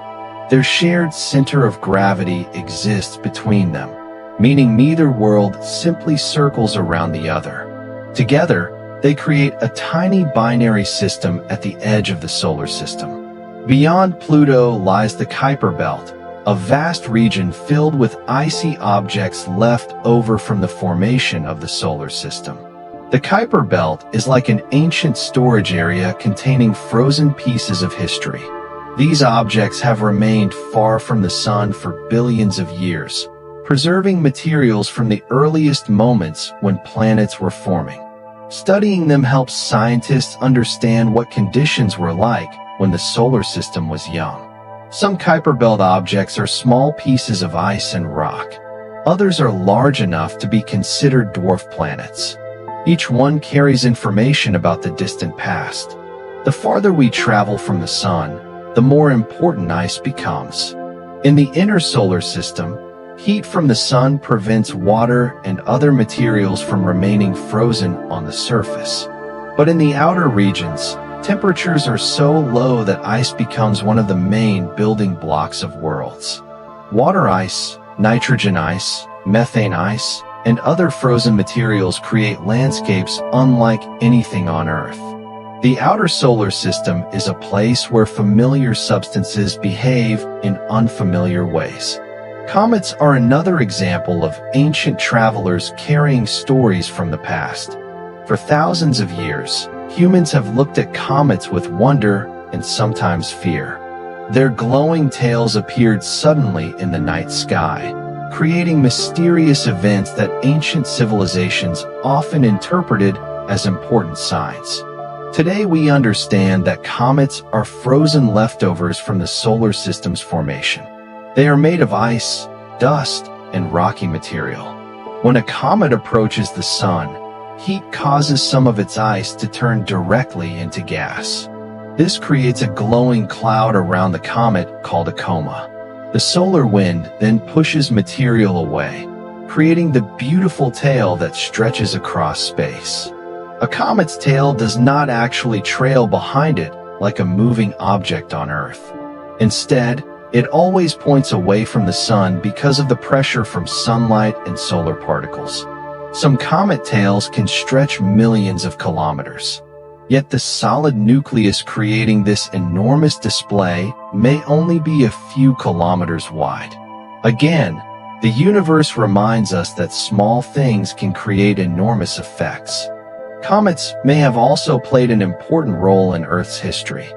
Their shared center of gravity exists between them, meaning neither world simply circles around the other. Together, they create a tiny binary system at the edge of the solar system. Beyond Pluto lies the Kuiper Belt, a vast region filled with icy objects left over from the formation of the solar system. The Kuiper Belt is like an ancient storage area containing frozen pieces of history. These objects have remained far from the sun for billions of years, preserving materials from the earliest moments when planets were forming. Studying them helps scientists understand what conditions were like when the solar system was young. Some Kuiper Belt objects are small pieces of ice and rock. Others are large enough to be considered dwarf planets. Each one carries information about the distant past. The farther we travel from the sun, the more important ice becomes. In the inner solar system, heat from the sun prevents water and other materials from remaining frozen on the surface. But in the outer regions, temperatures are so low that ice becomes one of the main building blocks of worlds. Water ice, nitrogen ice, methane ice, and other frozen materials create landscapes unlike anything on Earth. The outer solar system is a place where familiar substances behave in unfamiliar ways. Comets are another example of ancient travelers carrying stories from the past. For thousands of years, humans have looked at comets with wonder and sometimes fear. Their glowing tails appeared suddenly in the night sky, creating mysterious events that ancient civilizations often interpreted as important signs. Today we understand that comets are frozen leftovers from the solar system's formation. They are made of ice, dust, and rocky material. When a comet approaches the sun, heat causes some of its ice to turn directly into gas. This creates a glowing cloud around the comet called a coma. The solar wind then pushes material away, creating the beautiful tail that stretches across space. A comet's tail does not actually trail behind it like a moving object on Earth. Instead, It always points away from the sun because of the pressure from sunlight and solar particles. Some comet tails can stretch millions of kilometers. Yet the solid nucleus creating this enormous display may only be a few kilometers wide. Again, the universe reminds us that small things can create enormous effects. Comets may have also played an important role in Earth's history.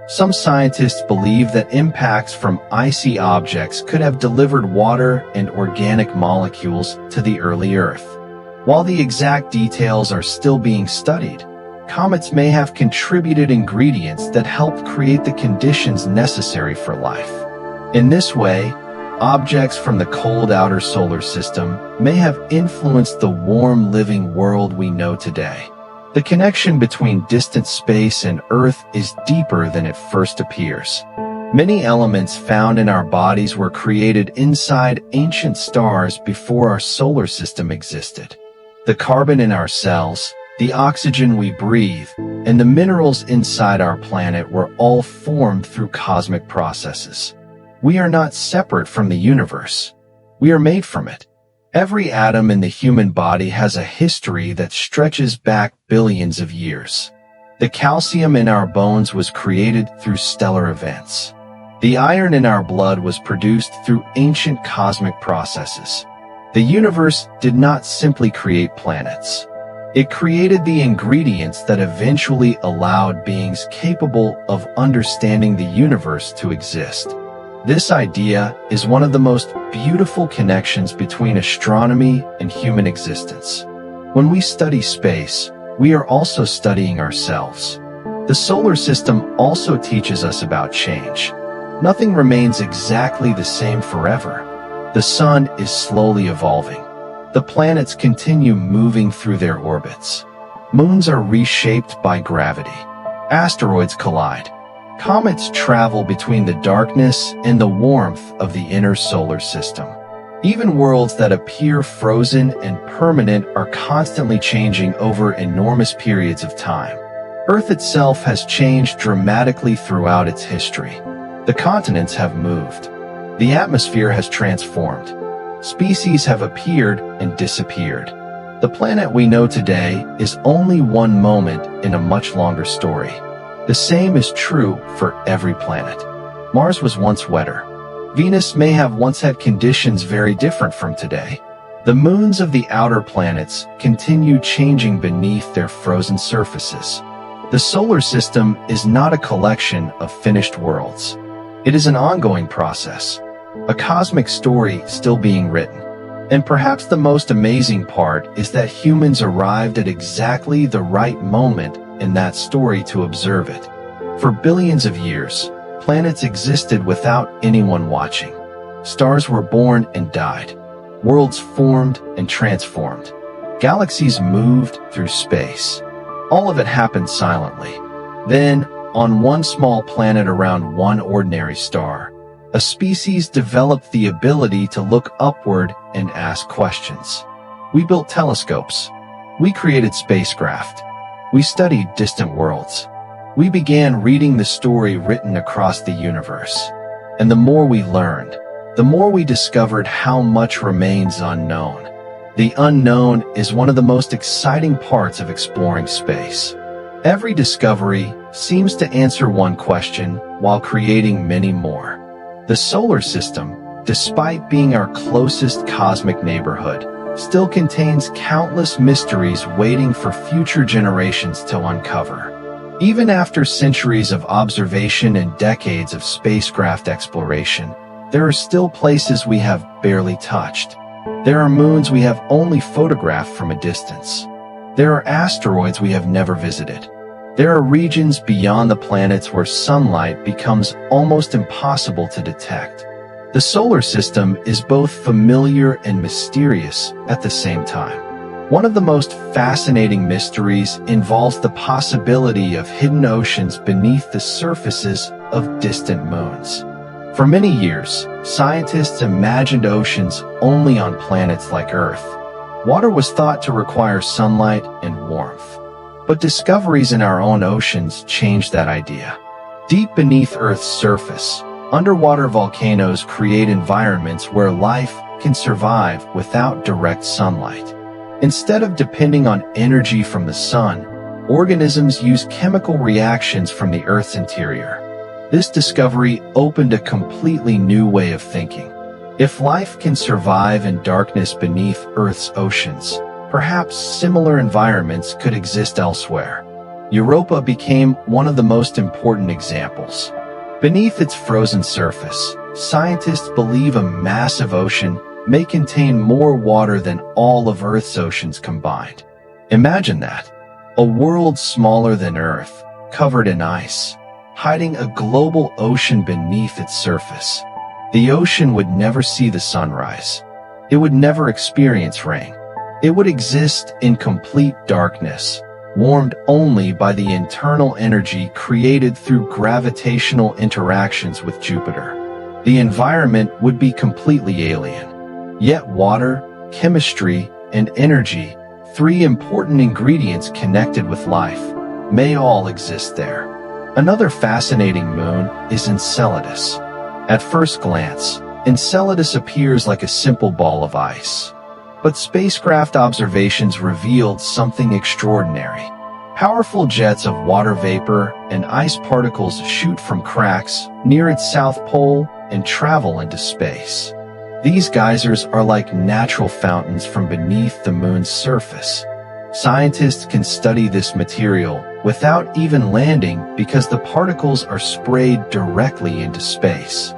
Some scientists believe that impacts from icy objects could have delivered water and organic molecules to the early Earth. While the exact details are still being studied, comets may have contributed ingredients that helped create the conditions necessary for life. In this way, objects from the cold outer solar system may have influenced the warm living world we know today. The connection between distant space and Earth is deeper than it first appears. Many elements found in our bodies were created inside ancient stars before our solar system existed. The carbon in our cells, the oxygen we breathe, and the minerals inside our planet were all formed through cosmic processes. We are not separate from the universe. We are made from it. Every atom in the human body has a history that stretches back billions of years. The calcium in our bones was created through stellar events. The iron in our blood was produced through ancient cosmic processes. The universe did not simply create planets. It created the ingredients that eventually allowed beings capable of understanding the universe to exist. This idea is one of the most beautiful connections between astronomy and human existence. When we study space, we are also studying ourselves. The solar system also teaches us about change. Nothing remains exactly the same forever. The sun is slowly evolving. The planets continue moving through their orbits. Moons are reshaped by gravity. Asteroids collide. Comets travel between the darkness and the warmth of the inner solar system. Even worlds that appear frozen and permanent are constantly changing over enormous periods of time. Earth itself has changed dramatically throughout its history. The continents have moved. The atmosphere has transformed. Species have appeared and disappeared. The planet we know today is only one moment in a much longer story. The same is true for every planet. Mars was once wetter. Venus may have once had conditions very different from today. The moons of the outer planets continue changing beneath their frozen surfaces. The solar system is not a collection of finished worlds. It is an ongoing process, a cosmic story still being written. And perhaps the most amazing part is that humans arrived at exactly the right moment in that story to observe it. For billions of years, planets existed without anyone watching. Stars were born and died. Worlds formed and transformed. Galaxies moved through space. All of it happened silently. Then, on one small planet around one ordinary star, a species developed the ability to look upward and ask questions. We built telescopes. We created spacecraft. We studied distant worlds. We began reading the story written across the universe. And the more we learned, the more we discovered how much remains unknown. The unknown is one of the most exciting parts of exploring space. Every discovery seems to answer one question while creating many more. The solar system, despite being our closest cosmic neighborhood, still contains countless mysteries waiting for future generations to uncover. Even after centuries of observation and decades of spacecraft exploration, there are still places we have barely touched. There are moons we have only photographed from a distance. There are asteroids we have never visited. There are regions beyond the planets where sunlight becomes almost impossible to detect. The solar system is both familiar and mysterious at the same time. One of the most fascinating mysteries involves the possibility of hidden oceans beneath the surfaces of distant moons. For many years, scientists imagined oceans only on planets like Earth. Water was thought to require sunlight and warmth. But discoveries in our own oceans changed that idea. Deep beneath Earth's surface, Underwater volcanoes create environments where life can survive without direct sunlight. Instead of depending on energy from the sun, organisms use chemical reactions from the Earth's interior. This discovery opened a completely new way of thinking. If life can survive in darkness beneath Earth's oceans, perhaps similar environments could exist elsewhere. Europa became one of the most important examples. Beneath its frozen surface, scientists believe a massive ocean may contain more water than all of Earth's oceans combined. Imagine that. A world smaller than Earth, covered in ice, hiding a global ocean beneath its surface. The ocean would never see the sunrise. It would never experience rain. It would exist in complete darkness, warmed only by the internal energy created through gravitational interactions with Jupiter. The environment would be completely alien. Yet water, chemistry, and energy, three important ingredients connected with life, may all exist there. Another fascinating moon is Enceladus. At first glance, Enceladus appears like a simple ball of ice. But spacecraft observations revealed something extraordinary. Powerful jets of water vapor and ice particles shoot from cracks near its south pole and travel into space. These geysers are like natural fountains from beneath the moon's surface. Scientists can study this material without even landing because the particles are sprayed directly into space.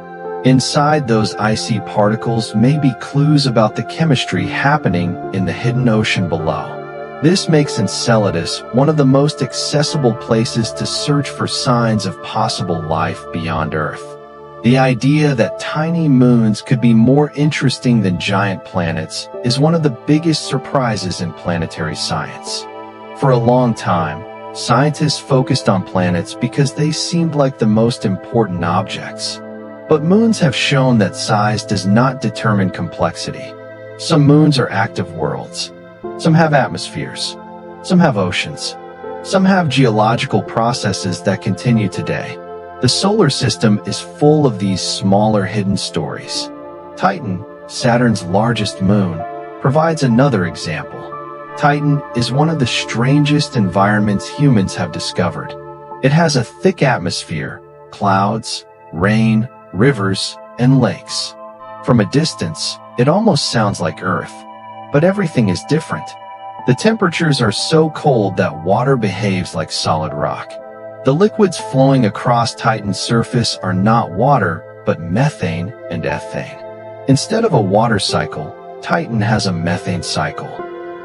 Inside those icy particles may be clues about the chemistry happening in the hidden ocean below. This makes Enceladus one of the most accessible places to search for signs of possible life beyond Earth. The idea that tiny moons could be more interesting than giant planets is one of the biggest surprises in planetary science. For a long time, scientists focused on planets because they seemed like the most important objects. But moons have shown that size does not determine complexity. Some moons are active worlds. Some have atmospheres. Some have oceans. Some have geological processes that continue today. The solar system is full of these smaller hidden stories. Titan, Saturn's largest moon, provides another example. Titan is one of the strangest environments humans have discovered. It has a thick atmosphere, clouds, rain, rivers, and lakes. From a distance, it almost sounds like Earth, but everything is different. The temperatures are so cold that water behaves like solid rock. The liquids flowing across Titan's surface are not water, but methane and ethane. Instead of a water cycle, Titan has a methane cycle.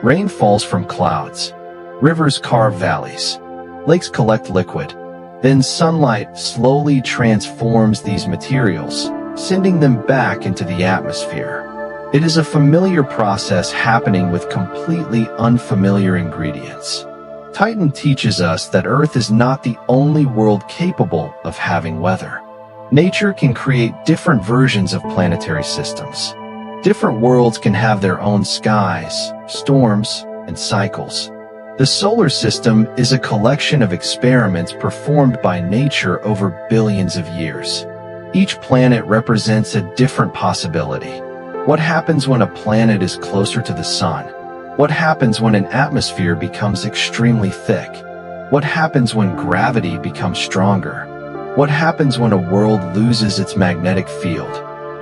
Rain falls from clouds. Rivers carve valleys. Lakes collect liquid. Then sunlight slowly transforms these materials, sending them back into the atmosphere. It is a familiar process happening with completely unfamiliar ingredients. Titan teaches us that Earth is not the only world capable of having weather. Nature can create different versions of planetary systems. Different worlds can have their own skies, storms, and cycles. The solar system is a collection of experiments performed by nature over billions of years. Each planet represents a different possibility. What happens when a planet is closer to the sun? What happens when an atmosphere becomes extremely thick? What happens when gravity becomes stronger? What happens when a world loses its magnetic field?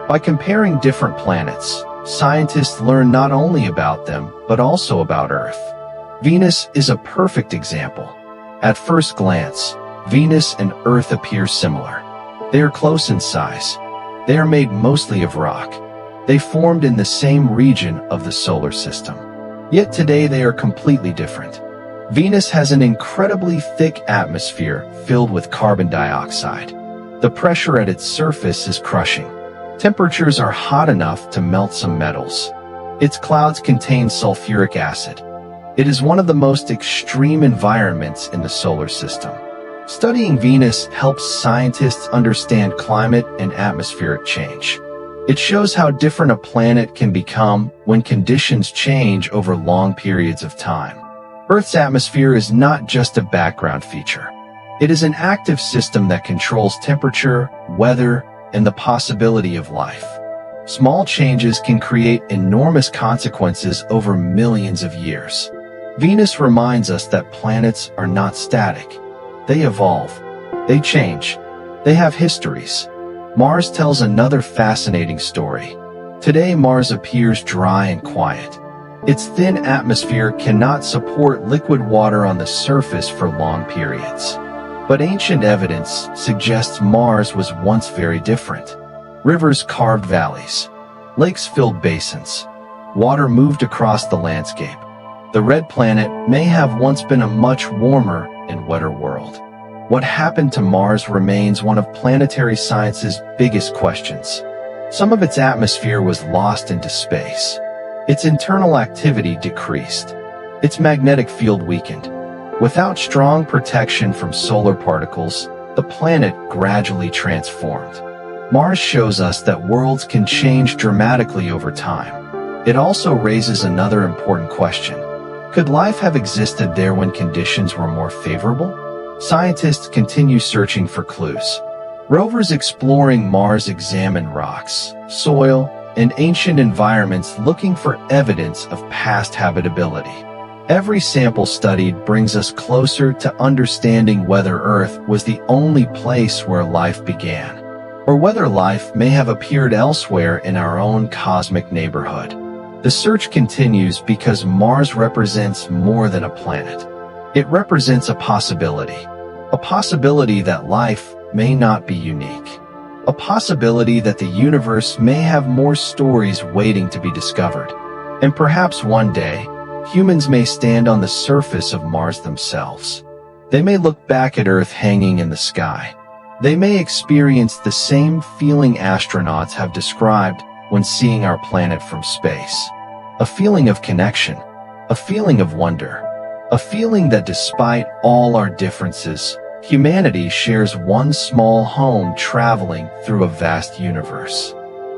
By comparing different planets, scientists learn not only about them, but also about Earth. Venus is a perfect example. At first glance, Venus and Earth appear similar. They are close in size. They are made mostly of rock. They formed in the same region of the solar system. Yet today they are completely different. Venus has an incredibly thick atmosphere filled with carbon dioxide. The pressure at its surface is crushing. Temperatures are hot enough to melt some metals. Its clouds contain sulfuric acid. It is one of the most extreme environments in the solar system. Studying Venus helps scientists understand climate and atmospheric change. It shows how different a planet can become when conditions change over long periods of time. Earth's atmosphere is not just a background feature. It is an active system that controls temperature, weather, and the possibility of life. Small changes can create enormous consequences over millions of years. Venus reminds us that planets are not static. They evolve. They change. They have histories. Mars tells another fascinating story. Today, Mars appears dry and quiet. Its thin atmosphere cannot support liquid water on the surface for long periods. But ancient evidence suggests Mars was once very different. Rivers carved valleys. Lakes filled basins. Water moved across the landscape. The red planet may have once been a much warmer and wetter world. What happened to Mars remains one of planetary science's biggest questions. Some of its atmosphere was lost into space. Its internal activity decreased. Its magnetic field weakened. Without strong protection from solar particles, the planet gradually transformed. Mars shows us that worlds can change dramatically over time. It also raises another important question. Could life have existed there when conditions were more favorable? Scientists continue searching for clues. Rovers exploring Mars examine rocks, soil, and ancient environments looking for evidence of past habitability. Every sample studied brings us closer to understanding whether Earth was the only place where life began, or whether life may have appeared elsewhere in our own cosmic neighborhood. The search continues because Mars represents more than a planet. It represents a possibility that life may not be unique, a possibility that the universe may have more stories waiting to be discovered, and perhaps one day, humans may stand on the surface of Mars themselves. They may look back at Earth hanging in the sky. They may experience the same feeling astronauts have described when seeing our planet from space. A feeling of connection, a feeling of wonder, a feeling that despite all our differences, humanity shares one small home traveling through a vast universe.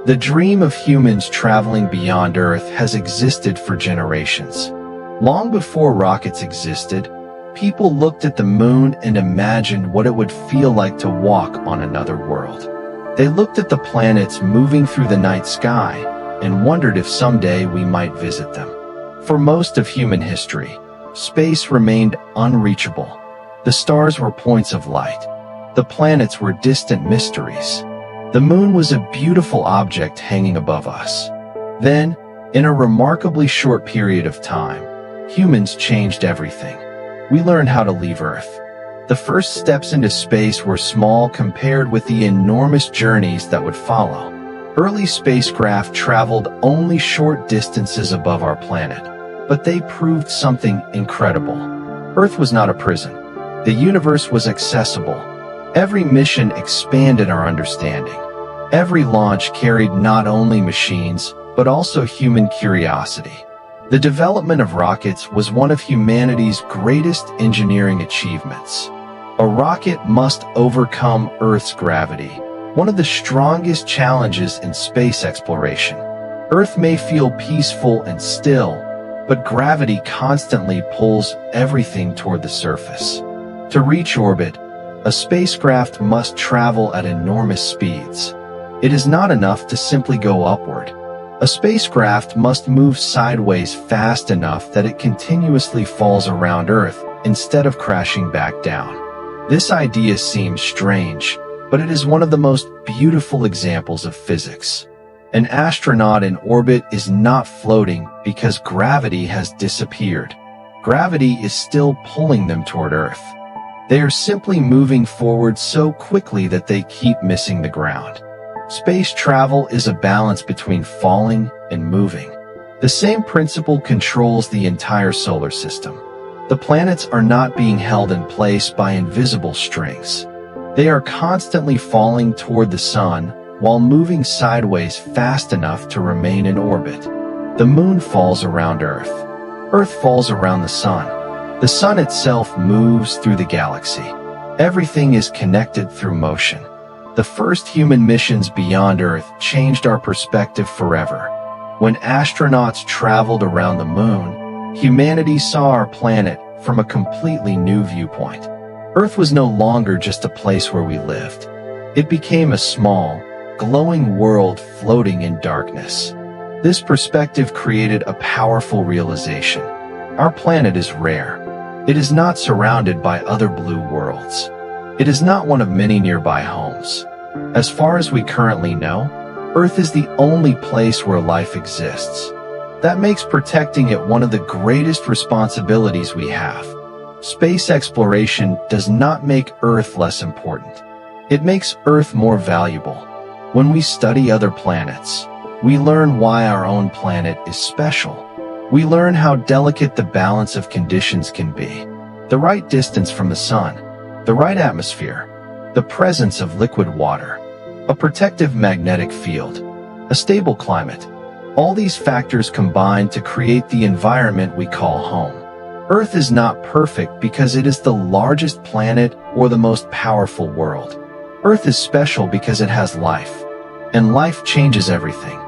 The dream of humans traveling beyond Earth has existed for generations. Long before rockets existed, people looked at the moon and imagined what it would feel like to walk on another world. They looked at the planets moving through the night sky and wondered if someday we might visit them. For most of human history, space remained unreachable. The stars were points of light. The planets were distant mysteries. The moon was a beautiful object hanging above us. Then, in a remarkably short period of time, humans changed everything. We learned how to leave Earth. The first steps into space were small compared with the enormous journeys that would follow. Early spacecraft traveled only short distances above our planet, but they proved something incredible. Earth was not a prison. The universe was accessible. Every mission expanded our understanding. Every launch carried not only machines, but also human curiosity. The development of rockets was one of humanity's greatest engineering achievements. A rocket must overcome Earth's gravity, one of the strongest challenges in space exploration. Earth may feel peaceful and still, but gravity constantly pulls everything toward the surface. To reach orbit, a spacecraft must travel at enormous speeds. It is not enough to simply go upward. A spacecraft must move sideways fast enough that it continuously falls around Earth instead of crashing back down. This idea seems strange, but it is one of the most beautiful examples of physics. An astronaut in orbit is not floating because gravity has disappeared. Gravity is still pulling them toward Earth. They are simply moving forward so quickly that they keep missing the ground. Space travel is a balance between falling and moving. The same principle controls the entire solar system. The planets are not being held in place by invisible strings. They are constantly falling toward the sun while moving sideways fast enough to remain in orbit. The moon falls around Earth. Earth falls around the sun. The sun itself moves through the galaxy. Everything is connected through motion. The first human missions beyond Earth changed our perspective forever. When astronauts traveled around the moon, humanity saw our planet from a completely new viewpoint. Earth was no longer just a place where we lived. It became a small, glowing world floating in darkness. This perspective created a powerful realization. Our planet is rare. It is not surrounded by other blue worlds. It is not one of many nearby homes. As far as we currently know, Earth is the only place where life exists. That makes protecting it one of the greatest responsibilities we have. Space exploration does not make Earth less important. It makes Earth more valuable. When we study other planets, we learn why our own planet is special. We learn how delicate the balance of conditions can be. The right distance from the sun, the right atmosphere, the presence of liquid water, a protective magnetic field, a stable climate. All these factors combine to create the environment we call home. Earth is not perfect because it is the largest planet or the most powerful world. Earth is special because it has life, and life changes everything.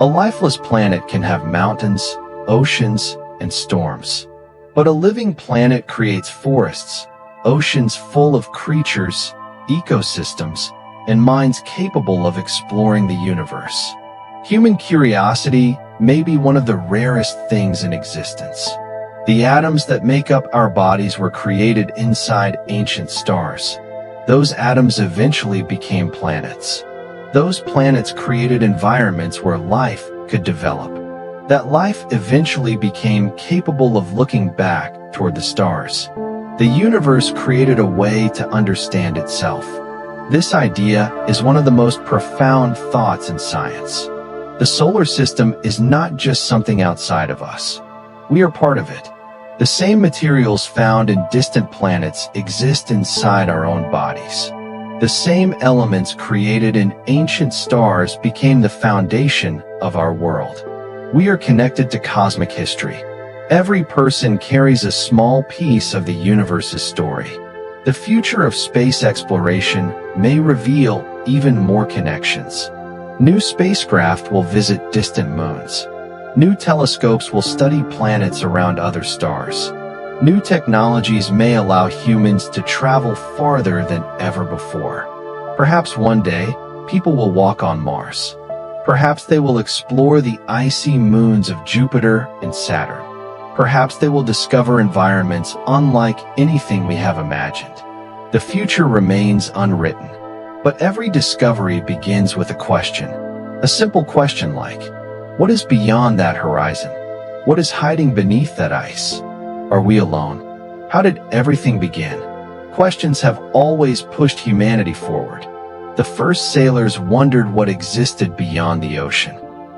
A lifeless planet can have mountains, oceans, and storms. But a living planet creates forests, oceans full of creatures, ecosystems, and minds capable of exploring the universe. Human curiosity may be one of the rarest things in existence. The atoms that make up our bodies were created inside ancient stars. Those atoms eventually became planets. Those planets created environments where life could develop. That life eventually became capable of looking back toward the stars. The universe created a way to understand itself. This idea is one of the most profound thoughts in science. The solar system is not just something outside of us. We are part of it. The same materials found in distant planets exist inside our own bodies. The same elements created in ancient stars became the foundation of our world. We are connected to cosmic history. Every person carries a small piece of the universe's story. The future of space exploration may reveal even more connections. New spacecraft will visit distant moons. New telescopes will study planets around other stars. New technologies may allow humans to travel farther than ever before. Perhaps one day, people will walk on Mars. Perhaps they will explore the icy moons of Jupiter and Saturn. Perhaps they will discover environments unlike anything we have imagined. The future remains unwritten, but every discovery begins with a question. A simple question like, what is beyond that horizon? What is hiding beneath that ice? Are we alone? How did everything begin? Questions have always pushed humanity forward. The first sailors wondered what existed beyond the ocean.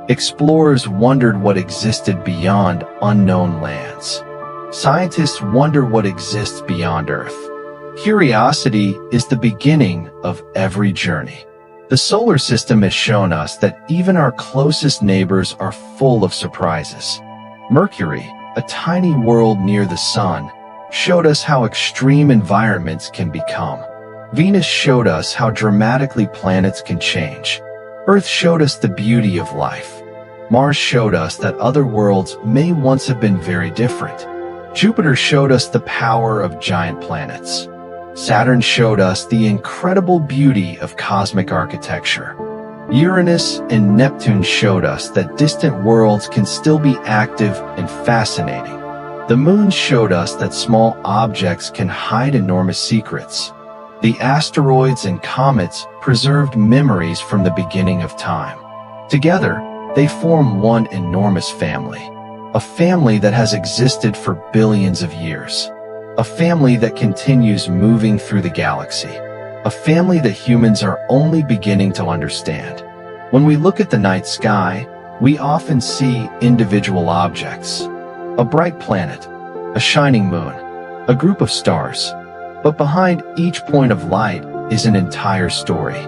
Explorers wondered what existed beyond unknown lands. Scientists wonder what exists beyond Earth. Curiosity is the beginning of every journey. The solar system has shown us that even our closest neighbors are full of surprises. Mercury, a tiny world near the sun, showed us how extreme environments can become. Venus showed us how dramatically planets can change. Earth showed us the beauty of life. Mars showed us that other worlds may once have been very different. Jupiter showed us the power of giant planets. Saturn showed us the incredible beauty of cosmic architecture. Uranus and Neptune showed us that distant worlds can still be active and fascinating. The moon showed us that small objects can hide enormous secrets. The asteroids and comets preserved memories from the beginning of time. Together, they form one enormous family. A family that has existed for billions of years. A family that continues moving through the galaxy. A family that humans are only beginning to understand. When we look at the night sky, we often see individual objects. A bright planet, a shining moon, a group of stars. But behind each point of light is an entire story.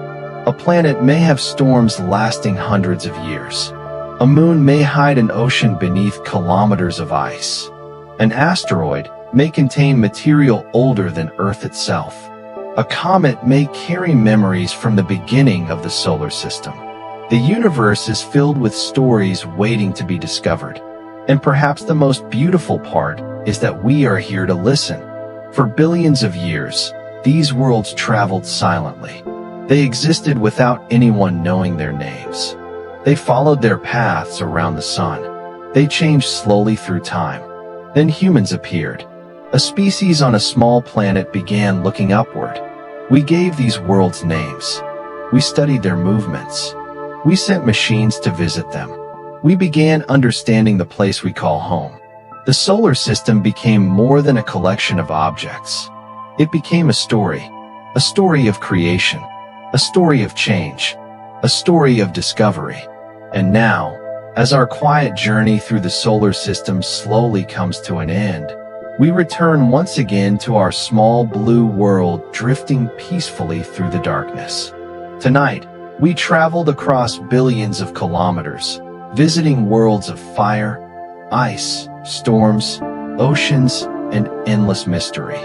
A planet may have storms lasting hundreds of years. A moon may hide an ocean beneath kilometers of ice. An asteroid may contain material older than Earth itself. A comet may carry memories from the beginning of the solar system. The universe is filled with stories waiting to be discovered. And perhaps the most beautiful part is that we are here to listen. For billions of years, these worlds traveled silently. They existed without anyone knowing their names. They followed their paths around the sun. They changed slowly through time. Then humans appeared. A species on a small planet began looking upward. We gave these worlds names. We studied their movements. We sent machines to visit them. We began understanding the place we call home. The solar system became more than a collection of objects. It became a story of creation, a story of change, a story of discovery. And now, as our quiet journey through the solar system slowly comes to an end, we return once again to our small blue world, drifting peacefully through the darkness. Tonight, we traveled across billions of kilometers, visiting worlds of fire, ice, storms, oceans, and endless mystery.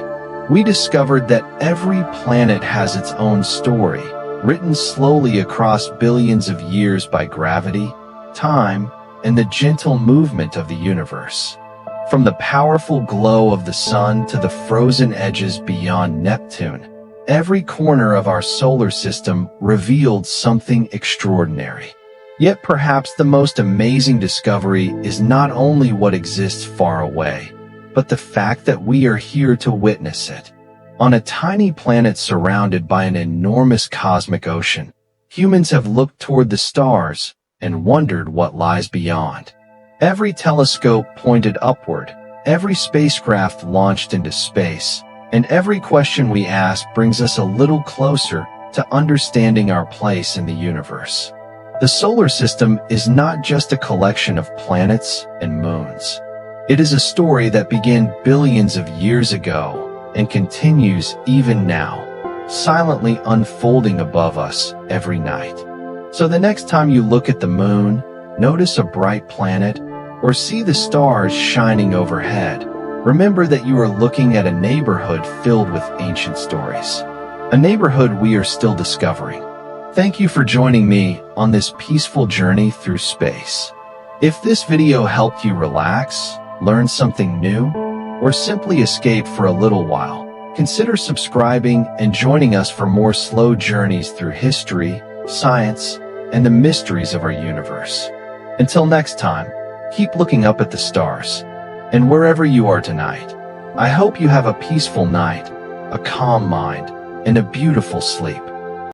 We discovered that every planet has its own story, written slowly across billions of years by gravity, time, and the gentle movement of the universe. From the powerful glow of the sun to the frozen edges beyond Neptune, every corner of our solar system revealed something extraordinary. Yet perhaps the most amazing discovery is not only what exists far away, but the fact that we are here to witness it. On a tiny planet surrounded by an enormous cosmic ocean, humans have looked toward the stars and wondered what lies beyond. Every telescope pointed upward, every spacecraft launched into space, and every question we ask brings us a little closer to understanding our place in the universe. The solar system is not just a collection of planets and moons. It is a story that began billions of years ago and continues even now, silently unfolding above us every night. So the next time you look at the moon, notice a bright planet, or see the stars shining overhead, remember that you are looking at a neighborhood filled with ancient stories. A neighborhood we are still discovering. Thank you for joining me on this peaceful journey through space. If this video helped you relax, learn something new, or simply escape for a little while, consider subscribing and joining us for more slow journeys through history, science, and the mysteries of our universe. Until next time, keep looking up at the stars. And wherever you are tonight, I hope you have a peaceful night, a calm mind, and a beautiful sleep.